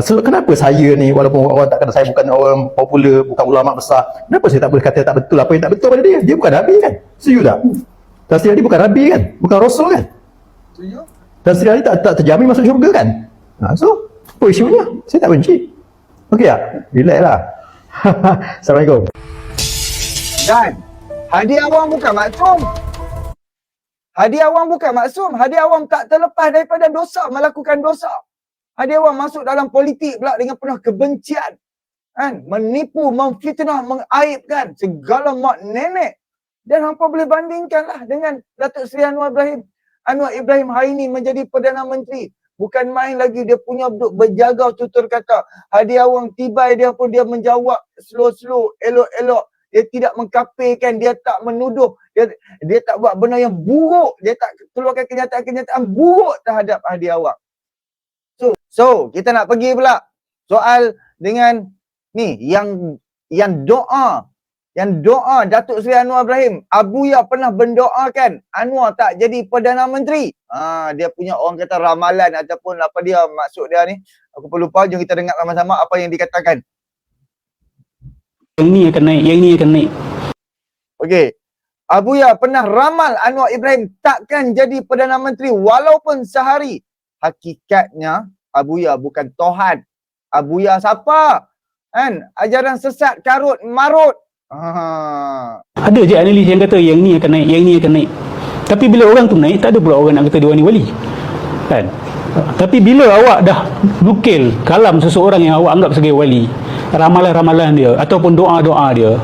So kenapa saya ni, walaupun orang tak kata saya bukan orang popular, bukan ulama besar, kenapa saya tak boleh kata tak betul apa yang tak betul pada dia? Dia bukan Nabi kan? Setuju tak? Dan Sri Ali bukan Nabi kan? Bukan Rasul kan? Setuju? Dan Sri Ali tak terjamin masuk syurga kan? So, apa isunya? Saya tak benci. Okey tak? Relax lah. Assalamualaikum. Dan Hadi Awang bukan maksum. Hadi Awang bukan maksum. Hadi Awang tak terlepas daripada dosa, melakukan dosa. Hadi Awang masuk dalam politik pula dengan penuh kebencian. Kan? Menipu, memfitnah, mengaibkan segala mak nenek. Dan hampa boleh bandingkanlah dengan Datuk Seri Anwar Ibrahim. Anwar Ibrahim hari ini menjadi Perdana Menteri. Bukan main lagi, dia punya duk berjaga tutur kata. Hadi Awang tiba, dia pun dia menjawab slow-slow, elok-elok. Dia tidak mengkapirkan, dia tak menuduh. Dia tak buat benda yang buruk. Dia tak keluarkan kenyataan-kenyataan buruk terhadap Hadi Awang. So kita nak pergi pula soal dengan ni yang doa Datuk Seri Anwar Ibrahim. Abuya pernah mendoakan Anwar tak jadi Perdana Menteri. Dia punya orang kata ramalan ataupun apa dia maksud dia ni. Aku pun lupa, jom kita dengar sama-sama apa yang dikatakan. Yang ni akan naik, yang ni akan naik. Okey. Abuya pernah ramal Anwar Ibrahim takkan jadi Perdana Menteri walaupun sehari. Hakikatnya Abuya bukan Tuhan. Abuya siapa? Kan? Ajaran sesat, karut, marut. Ada je analis yang kata yang ni akan naik, yang ni akan naik. Tapi bila orang tu naik, tak ada pula orang nak kata dia ni wali. Kan? Tapi bila awak dah nukil kalam seseorang yang awak anggap sebagai wali, ramalan-ramalan dia ataupun doa-doa dia,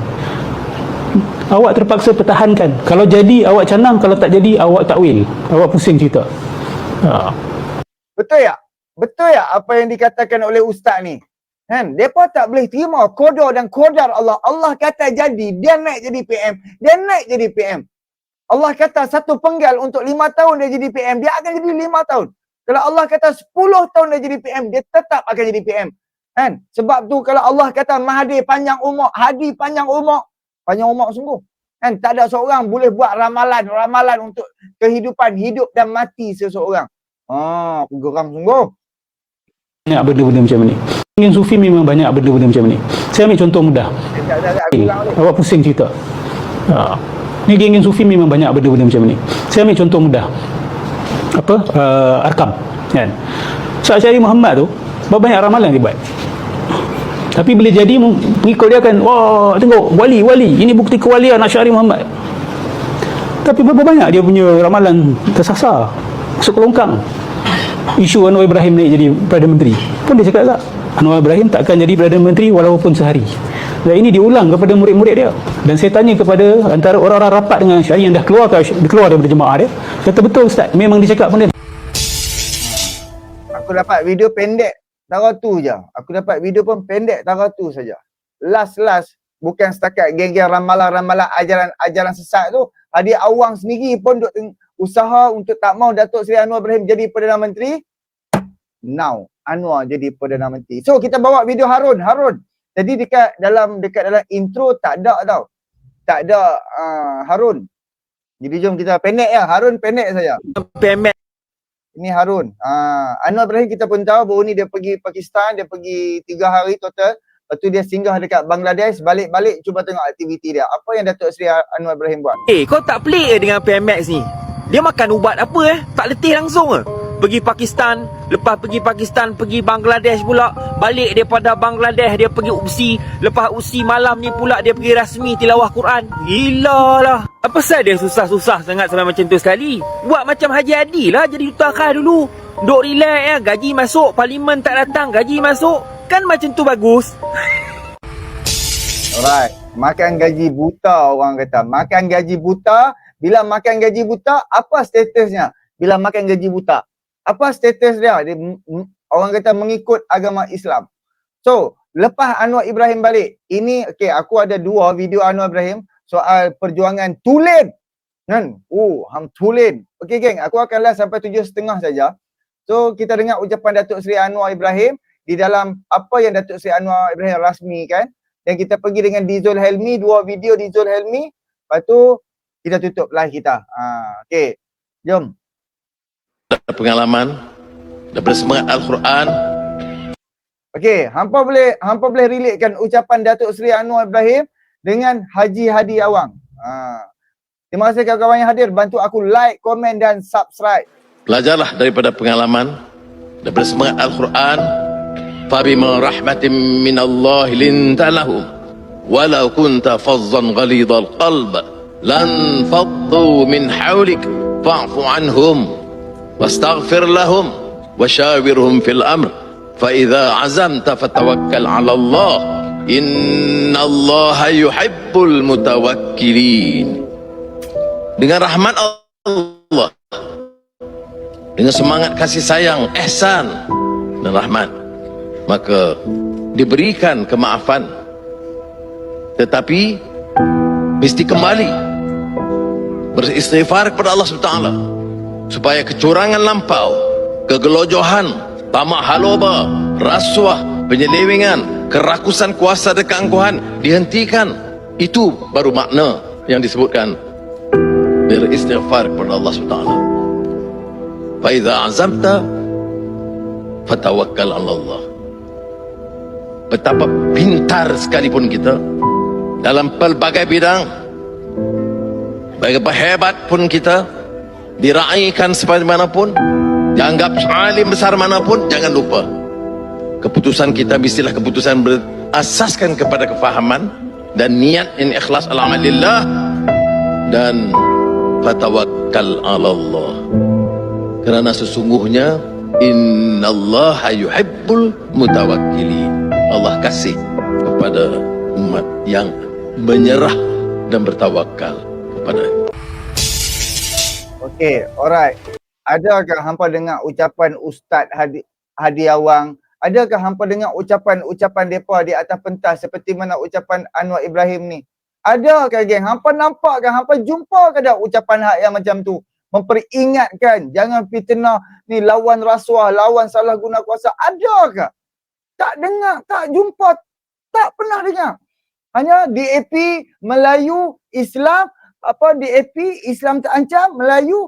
awak terpaksa pertahankan. Kalau jadi awak canang, kalau tak jadi awak takwil. Awak pusing cerita. Betul tak? Betul tak apa yang dikatakan oleh ustaz ni? Kan? Mereka tak boleh terima qada dan qadar Allah. Allah kata jadi, dia naik jadi PM. Dia naik jadi PM. Allah kata satu penggal untuk 5 tahun dia jadi PM, dia akan jadi 5 tahun. Kalau Allah kata 10 tahun dia jadi PM, dia tetap akan jadi PM. Kan? Sebab tu kalau Allah kata Mahathir panjang umur, Hadi panjang umur sungguh. Kan? Tak ada seorang boleh buat ramalan untuk kehidupan, hidup dan mati seseorang. Aku geram sungguh. Banyak benda-benda macam ni. Geng Sufi memang banyak benda-benda macam ni. Saya ambil contoh mudah. Awak pusing cerita. Ni geng Sufi memang banyak benda-benda macam ni. Saya ambil contoh mudah. Arkam. Kan? Syekh Muhammad tu banyak ramalan dia buat. Tapi bila jadi pengikut dia akan, wah tengok wali. Ini bukti kewalian Syekh Muhammad. Tapi berapa banyak dia punya ramalan tersasar. Masuk ke longkang. Isu Anwar Ibrahim naik jadi Perdana Menteri pun dia cakap tak, Anwar Ibrahim takkan jadi Perdana Menteri walaupun sehari. Dan ini diulang kepada murid-murid dia. Dan saya tanya kepada antara orang-orang rapat dengan Syari yang dah keluar daripada jemaah dia, kata betul Ustaz, memang dia cakap benda. Aku dapat video pendek tara tu je. Aku dapat video pun pendek tara tu saja. Last bukan setakat geng-geng ramalan-ramalan ajaran sesat tu. Hadi Awang sendiri pun duk usaha untuk tak mau Datuk Seri Anwar Ibrahim jadi Perdana Menteri. Now Anwar jadi Perdana Menteri. So kita bawa video Harun. Jadi dekat dalam intro tak ada tau. Tak ada Harun. Jadi jom kita pendek ya. Harun pendek saja. Ini Harun. Anwar Ibrahim kita pun tahu baru ni dia pergi Pakistan, dia pergi 3 hari total. Lepas tu dia singgah dekat Bangladesh, balik-balik cuba tengok aktiviti dia. Apa yang Datuk Seri Anwar Ibrahim buat? Kau tak pelik dengan PMX ni? Dia makan ubat apa Tak letih langsung Pergi Pakistan, lepas pergi Pakistan, pergi Bangladesh pula. Balik daripada Bangladesh, dia pergi UPSI. Lepas UPSI malam ni pula dia pergi rasmi tilawah Quran. Gila lah. Apa pasal dia susah-susah sangat sampai macam tu sekali? Buat macam Haji Adi lah, jadi duta khas dulu. Duk relax gaji masuk, parlimen tak datang, gaji masuk. Kan macam tu bagus. Alright, makan gaji buta orang kata. Makan gaji buta. Bila makan gaji buta, apa statusnya? Bila makan gaji buta, apa status dia? Dia orang kata mengikut agama Islam. So, lepas Anwar Ibrahim balik, ini aku ada 2 video Anwar Ibrahim soal perjuangan tulen. Kan? Tulen. Okey geng, aku akan live sampai 7.30 saja. So, kita dengar ucapan Datuk Seri Anwar Ibrahim di dalam apa yang Datuk Seri Anwar Ibrahim rasmikan. Dan kita pergi dengan Dizul Helmi, 2 video Dizul Helmi. Lepas tu kita tutup live kita. Okey. Jom. Pengalaman daripada semangat Al-Quran Okey, hampa boleh relatekan ucapan Datuk Seri Anwar Ibrahim dengan Haji Hadi Awang. Terima kasih kawan-kawan yang hadir. Bantu aku like, komen dan subscribe. Belajarlah daripada pengalaman, daripada semangat Al-Quran. Fabima rahmatin minallahi linta lahum walau kunta fazzan ghalidhal qalb lan faddu min hawlik fa'fu anhum wastaghfir lahum washawirhum fil amr fa idza azamta fatawakkal 'ala Allah innallaha yuhibbul mutawakkilin. Dengan rahmat Allah, dengan semangat kasih sayang, ihsan dan rahmat, maka diberikan kemaafan, tetapi mesti kembali beristighfar kepada Allah SWT supaya kecurangan lampau, kegelojohan, tamak haloba, rasuah, penyelewengan, kerakusan kuasa dan keangkuhan dihentikan. Itu baru makna yang disebutkan beristighfar kepada Allah SWT. Fa idza azamta fatawakkal 'ala Allah. Betapa pintar sekalipun kita dalam pelbagai bidang, betapa hebat pun kita, diraikan sebagaimanapun, dianggap alim besar manapun, jangan lupa keputusan kita mestilah keputusan berasaskan kepada kefahaman dan niat yang ikhlas al-amalillah dan fatawakkal 'ala Allah. Kerana sesungguhnya innallaha yuhibbul mutawakkilin. Allah kasih kepada umat yang menyerah dan bertawakal kepada. Okey, alright. Adakah hampa dengar ucapan Ustaz Hadi Awang? Adakah hampa dengar ucapan depa di atas pentas seperti mana ucapan Anwar Ibrahim ni? Adakah geng? Hampa nampak kan? Hampa jumpa ke dak ucapan hak yang macam tu? Memperingatkan jangan fitnah ni, lawan rasuah, lawan salah guna kuasa. Adakah? Tak dengar, tak jumpa, tak pernah dengar. Hanya DAP Melayu Islam, DAP Islam terancam Melayu,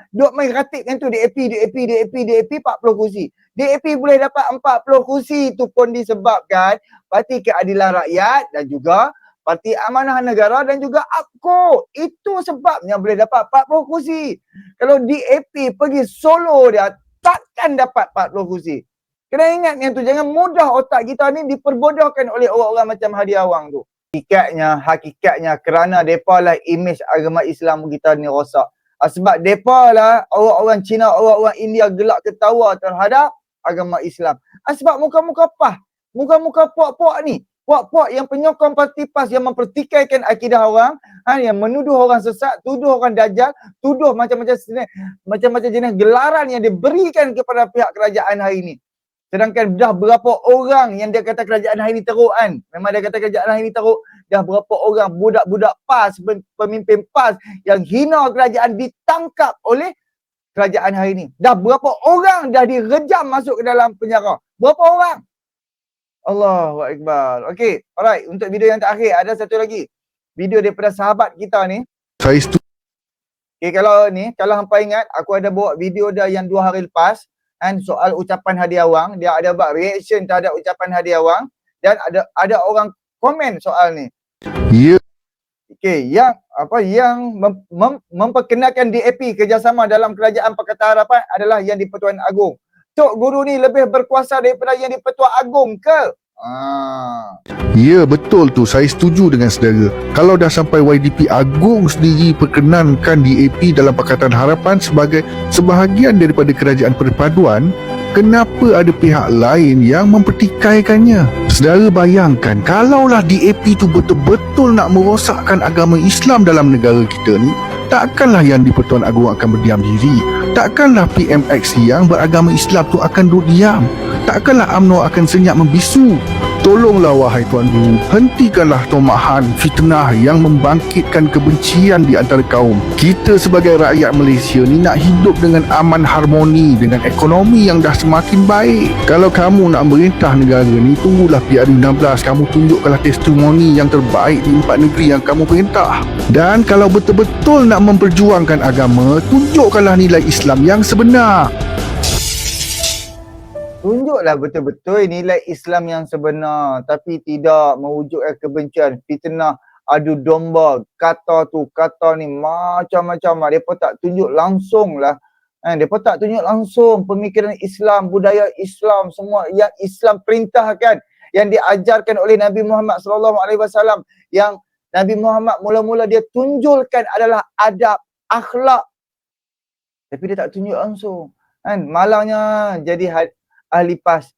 duk main ratibkan tu DAP 40 kursi. DAP boleh dapat 40 kursi tu pun disebabkan Parti Keadilan Rakyat dan juga Parti Amanah Negara dan juga APKO. Itu sebabnya boleh dapat 40 kursi. Kalau DAP pergi solo dia, takkan dapat 40 kursi. Kena ingat yang tu, jangan mudah otak kita ni diperbodohkan oleh orang-orang macam Hadi Awang tu. Hakikatnya kerana depa lah imej agama Islam kita ni rosak. Sebab depa lah orang-orang Cina, orang-orang India gelak ketawa terhadap agama Islam. Sebab muka-muka PAS, muka-muka puak-puak ni, puak-puak yang penyokong parti PAS yang mempertikaikan akidah orang, yang menuduh orang sesat, tuduh orang dajjal, tuduh macam-macam jenis gelaran yang diberikan kepada pihak kerajaan hari ini. Sedangkan dah berapa orang yang dia kata kerajaan hari ni teruk kan. Memang dia kata kerajaan hari ni teruk. Dah berapa orang budak-budak PAS, pemimpin PAS yang hina kerajaan ditangkap oleh kerajaan hari ni. Dah berapa orang dah direjam masuk ke dalam penjara. Berapa orang? Allahu Akbar. Okey, alright. Untuk video yang terakhir ada satu lagi. Video daripada sahabat kita ni. Saya setuju. Okay, kalau hampa ingat, aku ada bawa video dah yang 2 hari lepas. Soal ucapan Hadi Awang, dia ada buat reaction terhadap ucapan Hadi Awang dan ada orang komen soal ni. Ya. Okey, yang memperkenalkan DAP kerjasama dalam Kerajaan Pakatan Harapan adalah Yang di-Pertuan Agong. Tok Guru ni lebih berkuasa daripada Yang di-Pertuan Agong ke? Ya, betul tu. Saya setuju dengan saudara. Kalau dah sampai YDP Agong sendiri perkenankan DAP dalam Pakatan Harapan sebagai sebahagian daripada Kerajaan Perpaduan, kenapa ada pihak lain yang mempertikaikannya? Saudara bayangkan, kalaulah DAP tu betul-betul nak merosakkan agama Islam dalam negara kita ni, takkanlah Yang di-Pertuan Agong akan berdiam diri. Takkanlah PMX yang beragama Islam tu akan duduk diam. Takkanlah UMNO akan senyap membisu. Tolonglah wahai Tuan Guru, hentikanlah tomahan, fitnah yang membangkitkan kebencian di antara kaum. Kita sebagai rakyat Malaysia ni nak hidup dengan aman harmoni, dengan ekonomi yang dah semakin baik. Kalau kamu nak merintah negara ni, tunggulah PRU16, kamu tunjukkanlah testimoni yang terbaik di 4 negeri yang kamu perintah. Dan kalau betul-betul nak memperjuangkan agama, tunjukkanlah nilai Islam yang sebenar. Tunjuklah betul-betul nilai Islam yang sebenar, tapi tidak mewujudkan kebencian, fitnah, adu domba, kata tu, kata ni, macam-macam. Mereka tak tunjuk langsung lah. Mereka tak tunjuk langsung pemikiran Islam, budaya Islam, semua yang Islam perintahkan, yang diajarkan oleh Nabi Muhammad SAW, yang Nabi Muhammad mula-mula dia tunjulkan adalah adab, akhlak. Tapi dia tak tunjuk langsung. Malangnya jadi ahli PAS,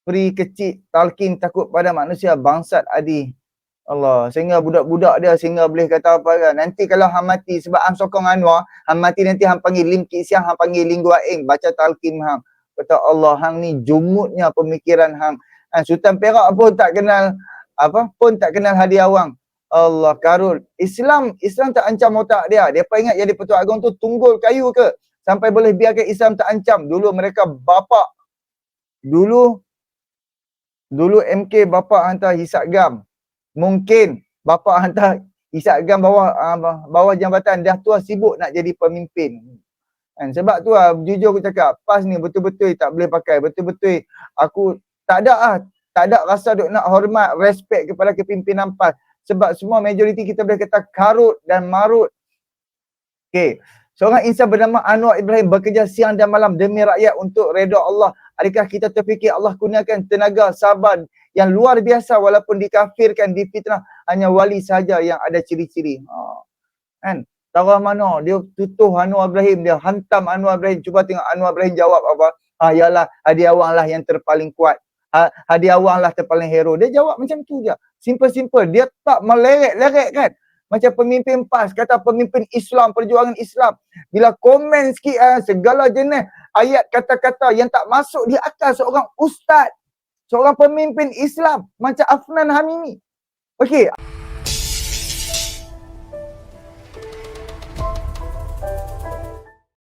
peri kecil, talqin takut pada manusia, bangsat adi. Allah, sehingga budak-budak dia sehingga boleh kata apa kan. Nanti kalau hang mati sebab hang sokong Anwar, hang mati nanti hang panggil Lim Kit Siang, hang panggil Lim Gua Eng, baca talqin hang. Kata Allah, hang ni jumutnya pemikiran hang. Sultan Perak pun tak kenal hadiah wang. Allah karut. Islam tak ancam otak dia. Dia ingat jadi Pertua Agong tu tunggul kayu ke? Sampai boleh biarkan Islam tak ancam. Dulu mereka bapak. Dulu MK bapak hantar hisap gam. Mungkin bapak hantar hisap gam bawah jambatan. Dah tua sibuk nak jadi pemimpin. Sebab tu jujur aku cakap, PAS ni betul-betul tak boleh pakai. Betul-betul aku tak ada rasa duk nak hormat, respect kepada kepimpinan PAS. Sebab semua majoriti kita boleh kata karut dan marut. Okey. Seorang insan bernama Anwar Ibrahim bekerja siang dan malam demi rakyat untuk redha Allah. Adakah kita terfikir Allah kurniakan tenaga sabar yang luar biasa walaupun dikafirkan, difitnah, hanya wali sahaja yang ada ciri-ciri. Kan? Tarah mana? Dia tutuh Anwar Ibrahim, dia hantam Anwar Ibrahim. Cuba tengok Anwar Ibrahim jawab apa. Yalah, hadiah awang lah yang terpaling kuat. Hadiah awang lah terpaling hero. Dia jawab macam tu je. Simple-simple. Dia tak meleret-leret kan. Macam pemimpin PAS, kata pemimpin Islam, perjuangan Islam. Bila komen sikit segala jenis ayat kata-kata yang tak masuk di akal seorang ustaz, seorang pemimpin Islam macam Afnan Hamimi. Okey.